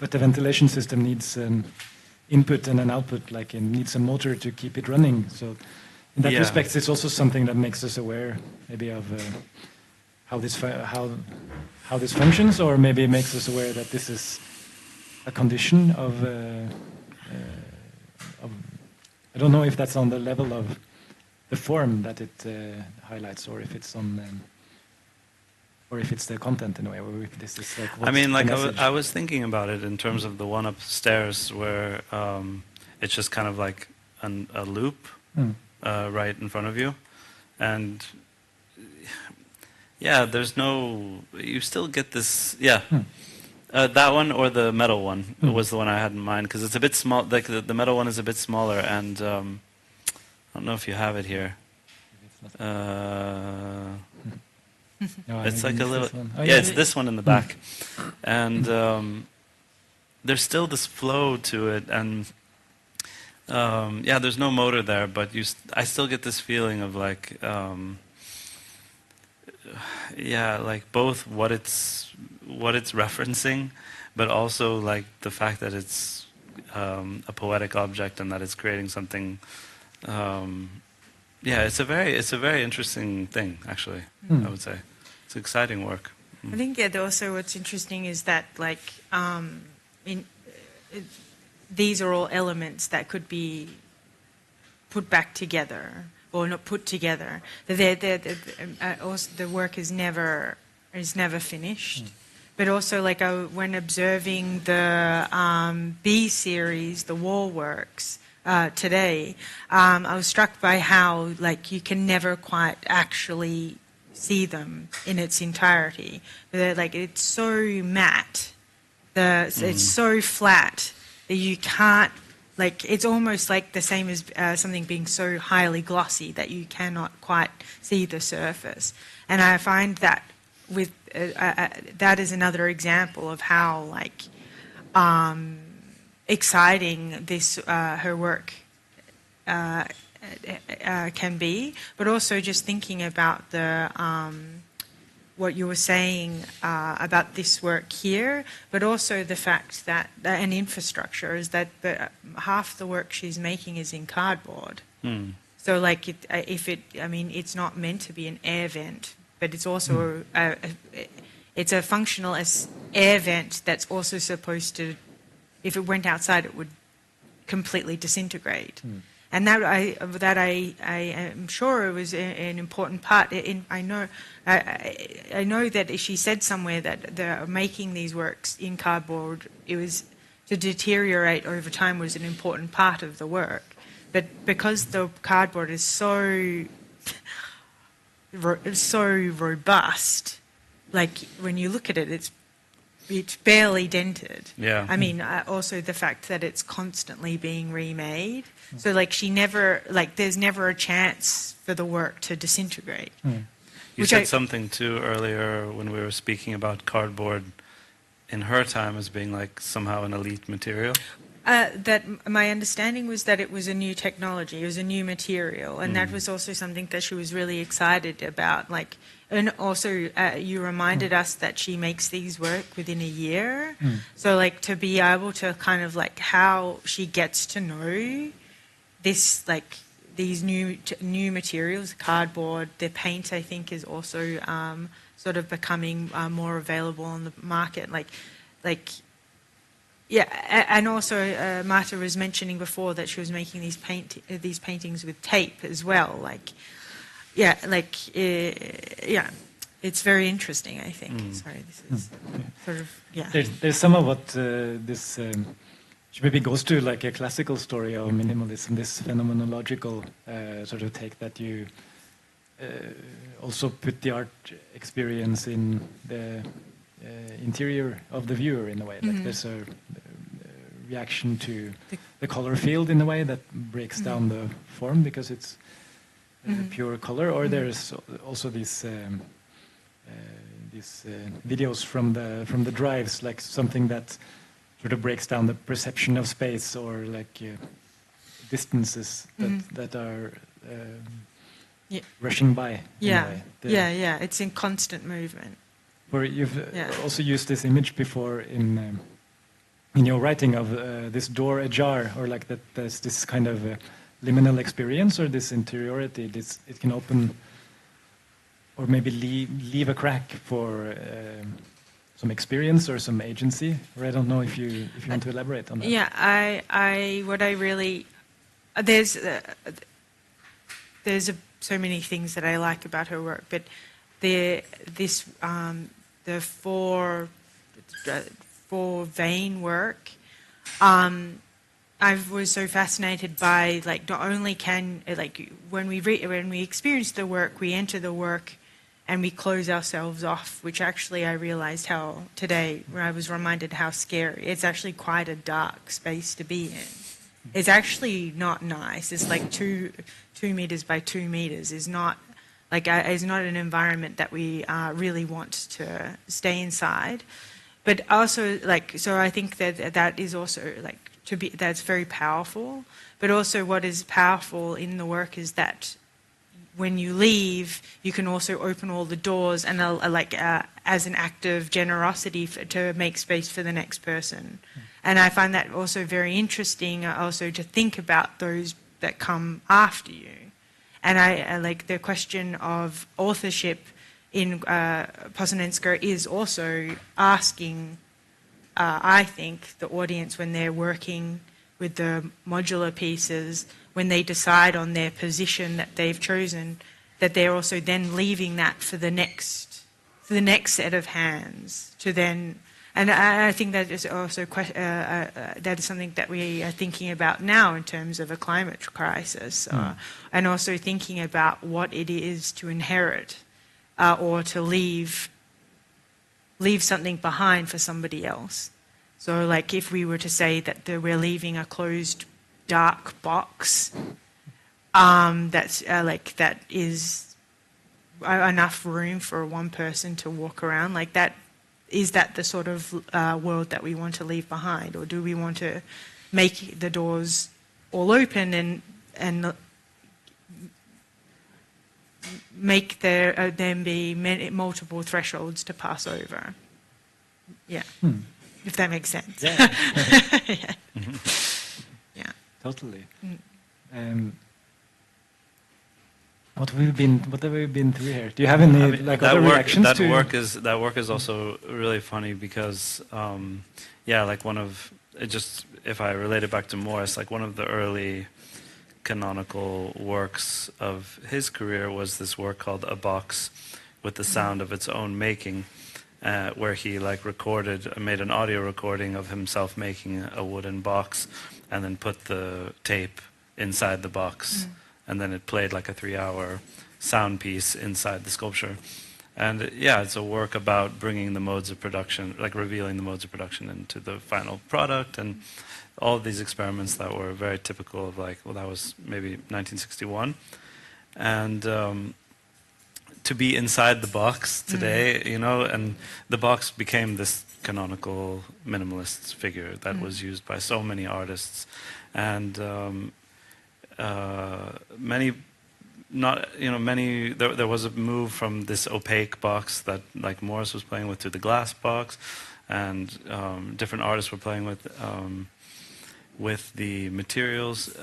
Speaker 1: But the ventilation system needs an input and an output, like it needs a motor to keep it running. So in that respect, it's also something that makes us aware, maybe of how this functions, or maybe it makes us aware that this is a condition of I don't know if that's on the level of the form that it highlights, or if it's on, or if it's the content in a way, or if this is like.
Speaker 5: I mean, like I was thinking about it in terms of the one upstairs, where it's just kind of like a loop right in front of you, and there's no. You still get this, that one or the metal one was the one I had in mind, because it's a bit small. Like the metal one is a bit smaller, and. I don't know if you have it here. It's like a little. It's this one in the back, and there's still this flow to it, and there's no motor there, but I still get this feeling of like, like both what it's referencing, but also like the fact that it's a poetic object, and that it's creating something. yeah, it's a very interesting thing, actually. I would say it's exciting work.
Speaker 3: I think also what's interesting is that these are all elements that could be put back together or not put together. Also, the work is never finished. But also, when observing the B series, the wall works today, I was struck by how you can never quite actually see them in its entirety. It's so matte, it's so flat that you can't. It's almost like the same as something being so highly glossy that you cannot quite see the surface. And I find that with that is another example of how exciting this her work can be. But also just thinking about the what you were saying about this work here, but also the fact that an infrastructure is that half the work she's making is in cardboard. So it's not meant to be an air vent, but it's also it's a functional air vent that's also supposed to, if it went outside, it would completely disintegrate. And that I am sure it was an important part. I know that she said somewhere that they're making these works in cardboard. It was to deteriorate over time was an important part of the work, but because the cardboard is so robust, when you look at it, it's barely dented.
Speaker 5: Yeah.
Speaker 3: I mean, also the fact that it's constantly being remade. So, she never, there's never a chance for the work to disintegrate.
Speaker 5: You said something, too, earlier when we were speaking about cardboard in her time as being, somehow an elite material.
Speaker 3: That my understanding was that it was a new technology, it was a new material, and that was also something that she was really excited about. And also, you reminded us that she makes these work within a year. So, to be able to kind of how she gets to know this, these new materials, cardboard, their paint, I think, is also sort of becoming more available on the market. Yeah, and also Marta was mentioning before that she was making these paintings with tape as well. Yeah, it's very interesting, I think. Sorry, this is sort of, yeah.
Speaker 1: There's some of what this maybe goes to a classical story of minimalism, this phenomenological sort of take that you also put the art experience in the interior of the viewer in a way. There's a reaction to the color field in a way that breaks down the form because it's pure color. Or there's also these videos from the drives, something that sort of breaks down the perception of space or distances that are rushing by.
Speaker 3: Yeah, yeah. It's in constant movement.
Speaker 1: Where you've also used this image before in your writing of this door ajar, or that there's this kind of liminal experience or this interiority. It can open or maybe leave a crack for some experience or some agency. Or I don't know if you want to elaborate on that.
Speaker 3: Yeah, there's so many things that I like about her work, but the four vein work, I was so fascinated by not only can when we experience the work, we enter the work and we close ourselves off, which actually I realized how today when I was reminded how scary. It's actually quite a dark space to be in. It's actually not nice. It's 2 meters by 2 meters. Is not an environment that we really want to stay inside. But also so I think that is also that's very powerful. But also what is powerful in the work is that when you leave, you can also open all the doors and as an act of generosity to make space for the next person. And I find that also very interesting also to think about that come after you. And I like the question of authorship in Posenenske is also asking, I think, the audience when they're working with the modular pieces, when they decide on their position that they've chosen, that they're also then leaving that for the next set of hands to then. And I think that is also that is something that we are thinking about now in terms of a climate crisis, and also thinking about what it is to inherit or to leave something behind for somebody else. So, like, if we were to say that we're leaving a closed, dark box, that is enough room for one person to walk around, like that. Is that the sort of world that we want to leave behind, or do we want to make the doors all open and make there be multiple thresholds to pass over? Yeah, if that makes sense.
Speaker 1: Yeah,
Speaker 3: Yeah. Yeah.
Speaker 1: Totally. What have we been through here? Do you have any other reactions to
Speaker 5: that work is also really funny because if I relate it back to Morris, like one of the early canonical works of his career was this work called A Box with the Sound of Its Own Making, where he made an audio recording of himself making a wooden box and then put the tape inside the box. And then it played like a 3-hour sound piece inside the sculpture. And it's a work about bringing the modes of production, like revealing the modes of production into the final product, and all of these experiments that were very typical of that was maybe 1961. And to be inside the box today, and the box became this canonical minimalist figure that was used by so many artists. And there was a move from this opaque box that like Morris was playing with to the glass box, and different artists were playing with the materials,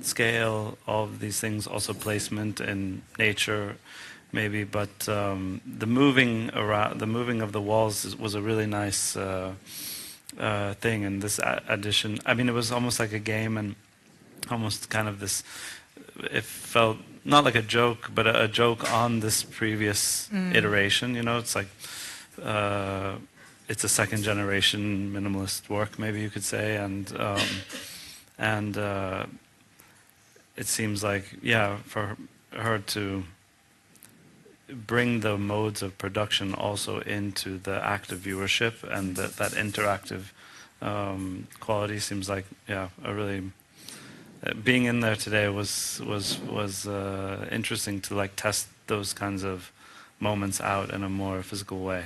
Speaker 5: scale, all of these things, also placement in nature maybe, but the moving of the walls was a really nice thing. And this addition, I mean, it was almost like a game, and almost kind of this, it felt not like a joke, but a joke on this previous iteration. It's like it's a second generation minimalist work, maybe you could say, and it seems like for her to bring the modes of production also into the active viewership, and that interactive quality seems like a really. Being in there today was interesting to like test those kinds of moments out in a more physical way.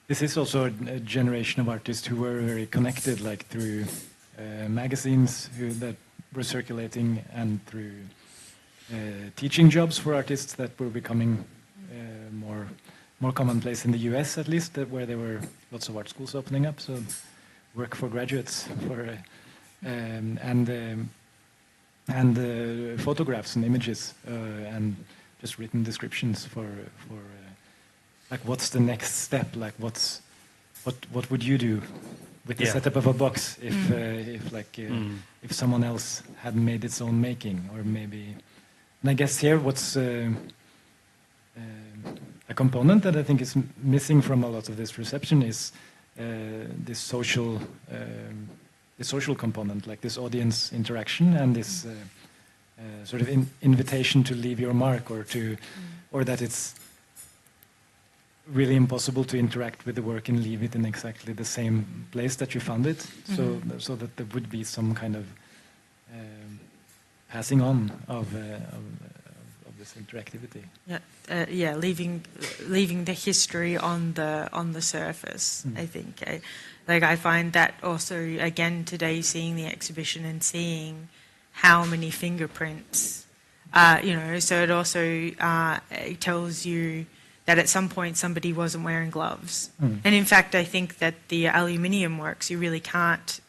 Speaker 1: This is also a generation of artists who were very connected, like through magazines that were circulating, and through teaching jobs for artists that were becoming more commonplace in the US, at least, where there were lots of art schools opening up. So work for graduates for. And photographs and images and just written descriptions for like what's the next step, like what would you do with the setup of a box if someone else had made its own making, or maybe. And I guess here what's a component that I think is missing from a lot of this reception is this social component, like this audience interaction and this sort of invitation to leave your mark, or that it's really impossible to interact with the work and leave it in exactly the same place that you found it. So that there would be some kind of passing on of this interactivity.
Speaker 3: Leaving the history on the surface. I think. I find that also, again, today, seeing the exhibition and seeing how many fingerprints, so it also it tells you that at some point somebody wasn't wearing gloves. And in fact, I think that the aluminium works, you really can't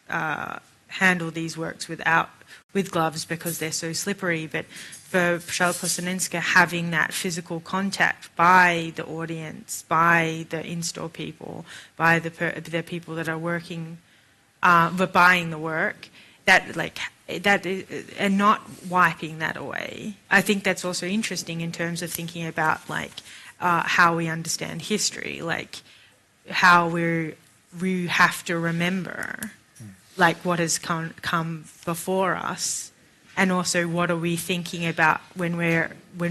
Speaker 3: handle these works with gloves because they're so slippery. But for Charlotte Posenenske, having that physical contact by the audience, by the in-store people, by the people that are working, but buying the work, and not wiping that away. I think that's also interesting in terms of thinking about how we understand history, like how we have to remember what has come before us, and also what are we thinking about when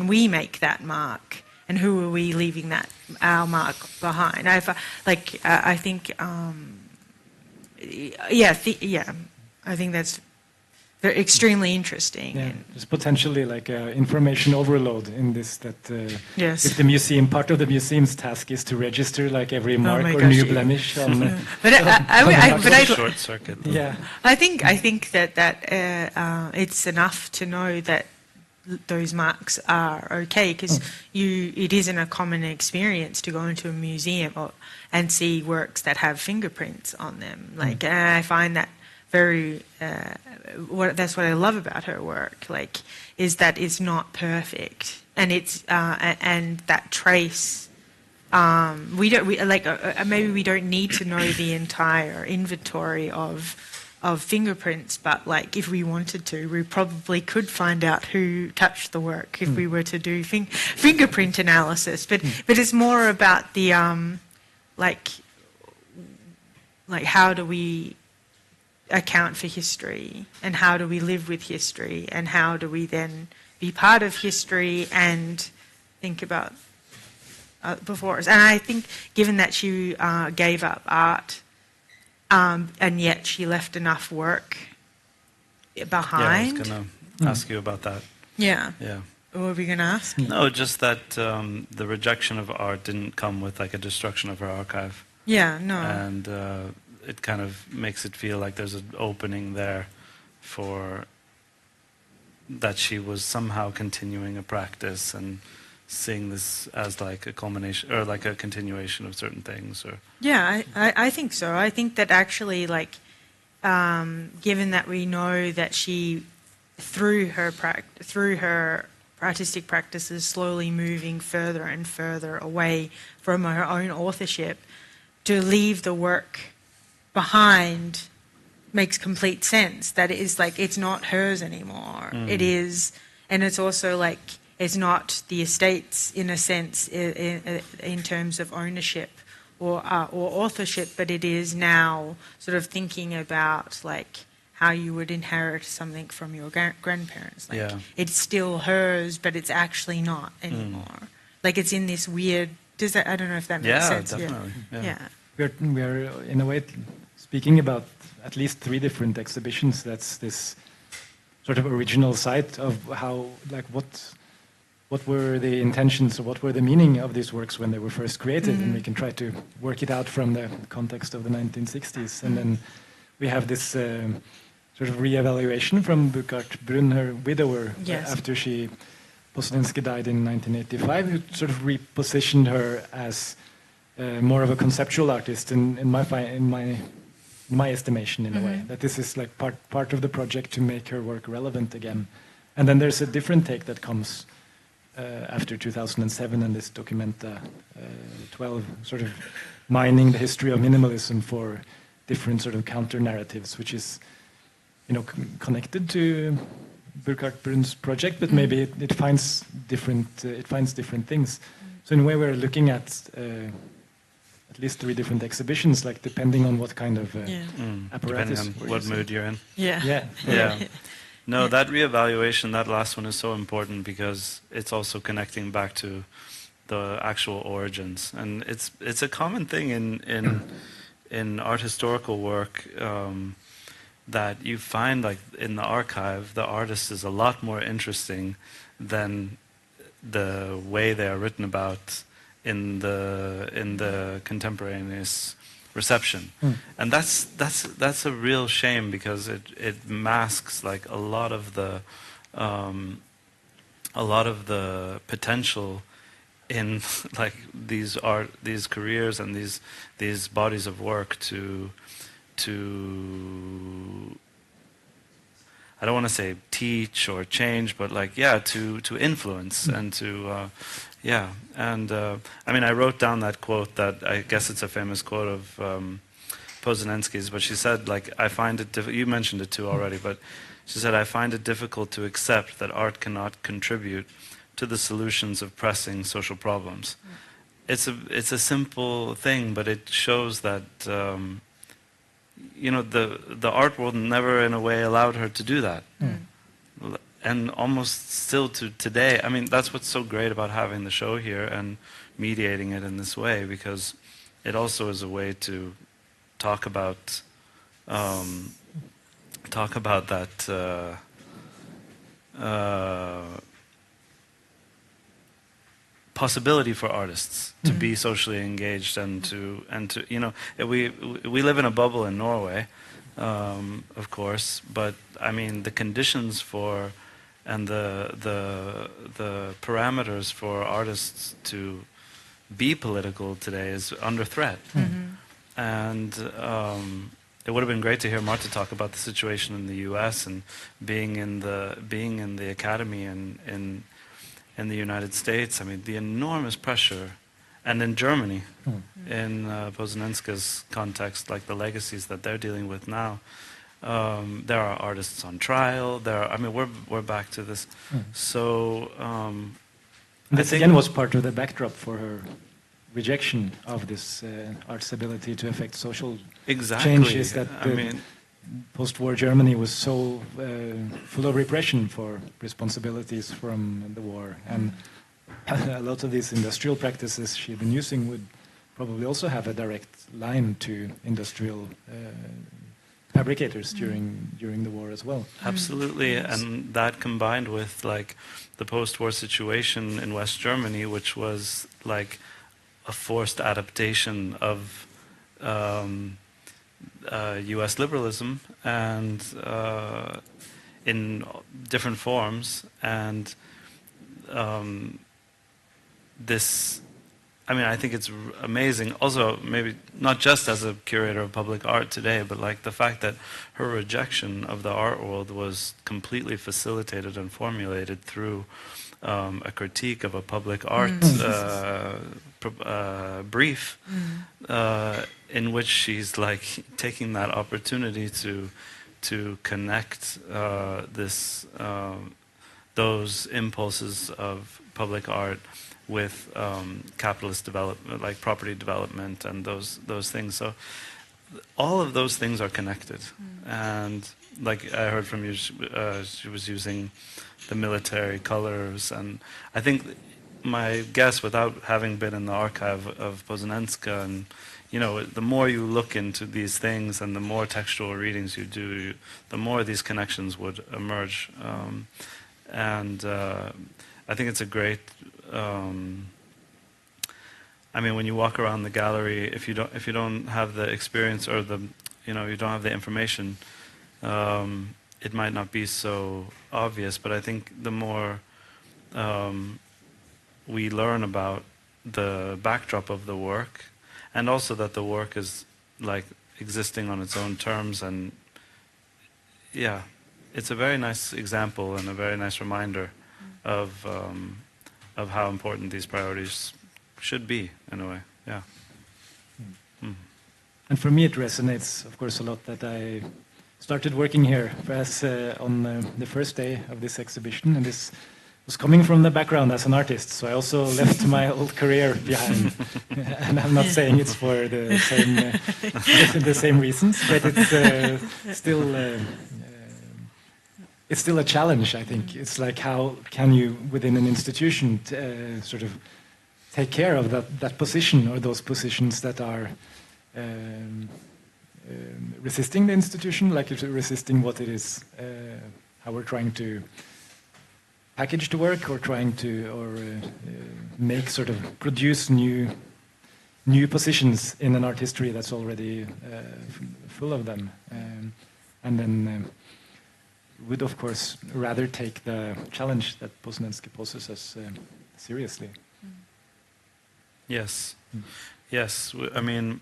Speaker 3: we make that mark, and who are we leaving our mark behind. I think that's extremely interesting.
Speaker 1: Yeah, there's potentially information overload in this.
Speaker 3: Yes.
Speaker 1: If the museum, part of the museum's task is to register every mark or
Speaker 3: gosh,
Speaker 1: new blemish on.
Speaker 5: Short circuit.
Speaker 1: Yeah.
Speaker 3: I think that it's enough to know that those marks are okay, because it isn't a common experience to go into a museum and see works that have fingerprints on them. And I find that very that's what I love about her work, is that it's not perfect, and it's and that trace. Maybe we don't need to know the entire inventory of fingerprints, but if we wanted to, we probably could find out who touched the work if we were to do fingerprint analysis. But it's more about the how do we account for history, and how do we live with history, and how do we then be part of history and think about before us. And I think, given that she gave up art, and yet she left enough work behind.
Speaker 5: Yeah, I was going to ask you about that.
Speaker 3: Yeah.
Speaker 5: Yeah.
Speaker 3: What were we going to ask?
Speaker 5: No, just that the rejection of art didn't come with a destruction of her archive.
Speaker 3: Yeah, no.
Speaker 5: And it kind of makes it feel like there's an opening there for that she was somehow continuing a practice and seeing this as a culmination or a continuation of certain things. Or
Speaker 3: yeah, I think so. I think that actually, given that we know that she, through her artistic practices, slowly moving further and further away from her own authorship, to leave the work behind makes complete sense. That it is it's not hers anymore. It is, and it's also it's not the estate's, in a sense, in terms of ownership or authorship, but it is now sort of thinking about how you would inherit something from your grandparents. It's still hers, but it's actually not anymore. It's in this weird. I don't know if that makes sense.
Speaker 5: Definitely. Yeah.
Speaker 1: We are in a way speaking about at least 3 different exhibitions. That's this sort of original site of how what were the intentions, or what were the meaning of these works when they were first created, and we can try to work it out from the context of the 1960s. And then we have this sort of re-evaluation from Burkhard Brunn, her widower, after Posenenske died in 1985, who sort of repositioned her as more of a conceptual artist, in my estimation, in a way, that this is part of the project to make her work relevant again. And then there's a different take that comes after 2007 and this Documenta 12, sort of mining the history of minimalism for different sort of counter narratives, which is connected to Burkhard Brunn's project, but maybe it finds different things. So in a way, we're looking at least 3 different exhibitions, depending on what kind of apparatus.
Speaker 5: Depending on what mood you're in.
Speaker 3: Yeah.
Speaker 5: No, that reevaluation, that last one, is so important because it's also connecting back to the actual origins, and it's a common thing in art historical work that you find in the archive, the artist is a lot more interesting than the way they are written about in the contemporaneous reception. And that's a real shame, because it masks a lot of the potential in these careers and these bodies of work to I don't want to say teach or change, but like, yeah, to influence and to, yeah. And I mean, I wrote down that quote that I guess it's a famous quote of Posenenske's, but she said, like, I find it difficult, you mentioned it too already, but she said, I find it difficult to accept that art cannot contribute to the solutions of pressing social problems. It's a simple thing, but it shows that, you know, the art world never in a way allowed her to do that. And almost still to today, I mean, that's what's so great about having the show here and mediating it in this way, because it also is a way to talk about that possibility for artists to be socially engaged and to you know, we live in a bubble in Norway, of course, but I mean the conditions for and the parameters for artists to be political today is under threat. And it would have been great to hear Marta talk about the situation in the U.S. and being in the academy and in the United States. I mean, the enormous pressure, and in Germany, in Posenenske's context, like the legacies that they're dealing with now. There are artists on trial. I mean, we're back to this. So
Speaker 1: this again was part of the backdrop for her rejection of this art's ability to affect social changes. That
Speaker 5: I mean,
Speaker 1: post-war Germany was so full of repression for responsibilities from the war, and a lot of these industrial practices she'd been using would probably also have a direct line to industrial fabricators during the war as well.
Speaker 5: Absolutely, and that combined with like the post-war situation in West Germany, which was like a forced adaptation of U.S. liberalism and in different forms, and this, I mean, I think it's amazing. Also, maybe not just as a curator of public art today, but like the fact that her rejection of the art world was completely facilitated and formulated through a critique of a public art brief, in which she's like taking that opportunity to connect those impulses of public art with capitalist development, like property development, and those things. So all of those things are connected. And like I heard from you, she was using the military colors, and I think my guess, without having been in the archive of Posenenske, and you know, the more you look into these things and the more textual readings you do, the more these connections would emerge. And I think it's a great. I mean, when you walk around the gallery, if you don't have the experience or you don't have the information, it might not be so obvious. But I think the more we learn about the backdrop of the work, and also that the work is like existing on its own terms, and yeah, it's a very nice example and a very nice reminder of how important these priorities should be, in a way. Yeah.
Speaker 1: And for me, it resonates, of course, a lot that I started working here as on the first day of this exhibition, and this was coming from the background as an artist, so I also left my old career behind. And I'm not saying it's for the same reasons, but it's still a challenge, I think. It's like, how can you, within an institution, sort of take care of that position, or those positions that are resisting the institution, like resisting what it is, how we're trying to package the work, or trying to make, sort of produce new positions in an art history that's already full of them, and then would of course rather take the challenge that Posenenske poses us seriously.
Speaker 5: Yes, yes. I mean,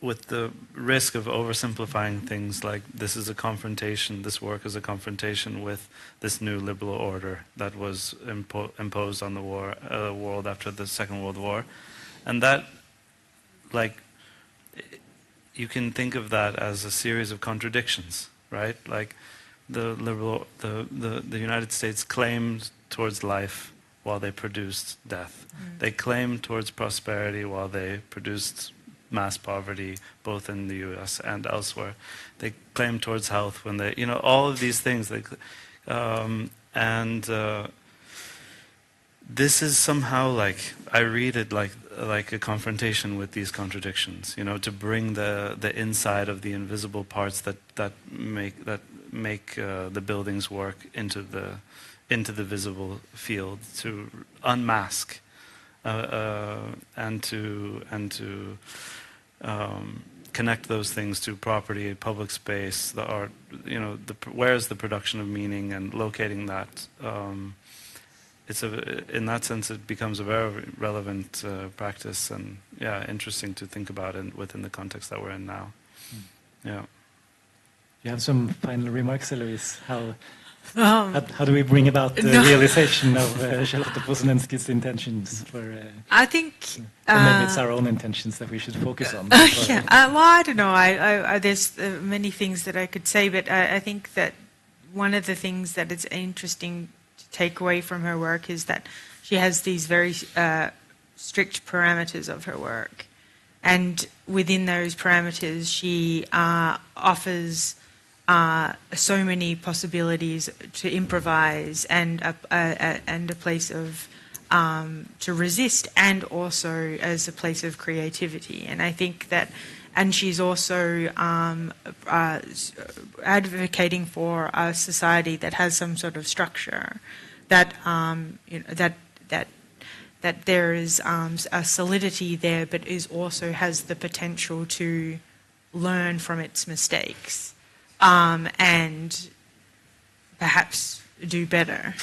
Speaker 5: with the risk of oversimplifying things, like this is a confrontation, this work is a confrontation with this new liberal order that was imposed on the world after the Second World War. And that, like, you can think of that as a series of contradictions, right? Like the United States claimed towards life while they produced death. They claimed towards prosperity while they produced mass poverty, both in the U.S. and elsewhere. They claimed towards health when they, you know, all of these things. This is somehow like, I read it like a confrontation with these contradictions. You know, to bring the inside of the invisible parts that make the buildings work into the visible field, to unmask and to connect those things to property, public space, the art. You know, where's the production of meaning, and locating that. In that sense, it becomes a very relevant practice, and yeah, interesting to think about it within the context that we're in now. Yeah.
Speaker 1: You have some final remarks, Eloise? How do we bring about the realization of Charlotte Posenenske's intentions for?
Speaker 3: I think
Speaker 1: maybe it's our own intentions that we should focus on.
Speaker 3: Yeah. Well, I don't know. There's many things that I could say, but I think that one of the things that is interesting to take away from her work is that she has these very strict parameters of her work, and within those parameters, she offers so many possibilities to improvise, and a place of to resist, and also as a place of creativity. And I think that, and she's also advocating for a society that has some sort of structure, that you know, that there is a solidity there, but also has the potential to learn from its mistakes. And perhaps do better.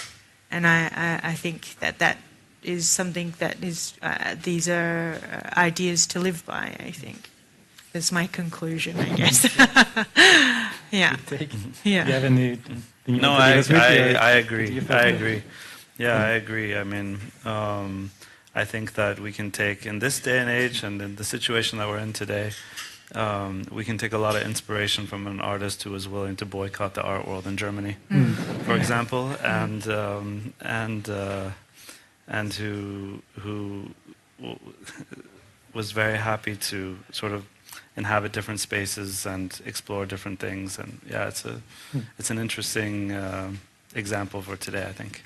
Speaker 3: And I think that is something that is, these are ideas to live by, I think. That's my conclusion, I guess. Yeah. Yeah.
Speaker 1: Do you have anything you
Speaker 5: No,
Speaker 1: want to
Speaker 5: I agree. I agree. Yeah, I agree. I mean, I think that we can take, in this day and age and in the situation that we're in today, we can take a lot of inspiration from an artist who was willing to boycott the art world in Germany, for example, and who was very happy to sort of inhabit different spaces and explore different things. And yeah, it's an interesting example for today, I think.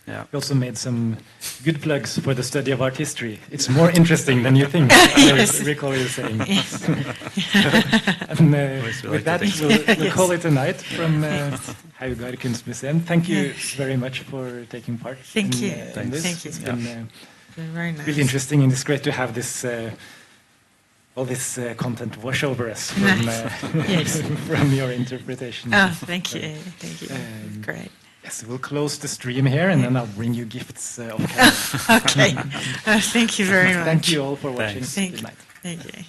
Speaker 5: Yeah.
Speaker 1: We also made some good plugs for the study of art history. It's more interesting than you think.
Speaker 3: Yes.
Speaker 1: I recall you saying.
Speaker 3: Yes.
Speaker 1: And with that, we'll call it a night from Haugar Kunstmuseum. Thank you very much for taking part.
Speaker 3: Thank you.
Speaker 1: In this.
Speaker 3: Thank you.
Speaker 1: It's been
Speaker 3: Very nice.
Speaker 1: really interesting, and it's great to have this all this content wash over us from,
Speaker 3: Yes.
Speaker 1: from your interpretation.
Speaker 3: Oh, thank you. Thank you. Great.
Speaker 1: Yes, we'll close the stream here, and then I'll bring you gifts off camera.
Speaker 3: Okay. Thank you very much.
Speaker 1: Thank you all for watching.
Speaker 5: Thanks.
Speaker 3: Thank
Speaker 1: Good
Speaker 3: you.
Speaker 1: night.
Speaker 3: Thank you.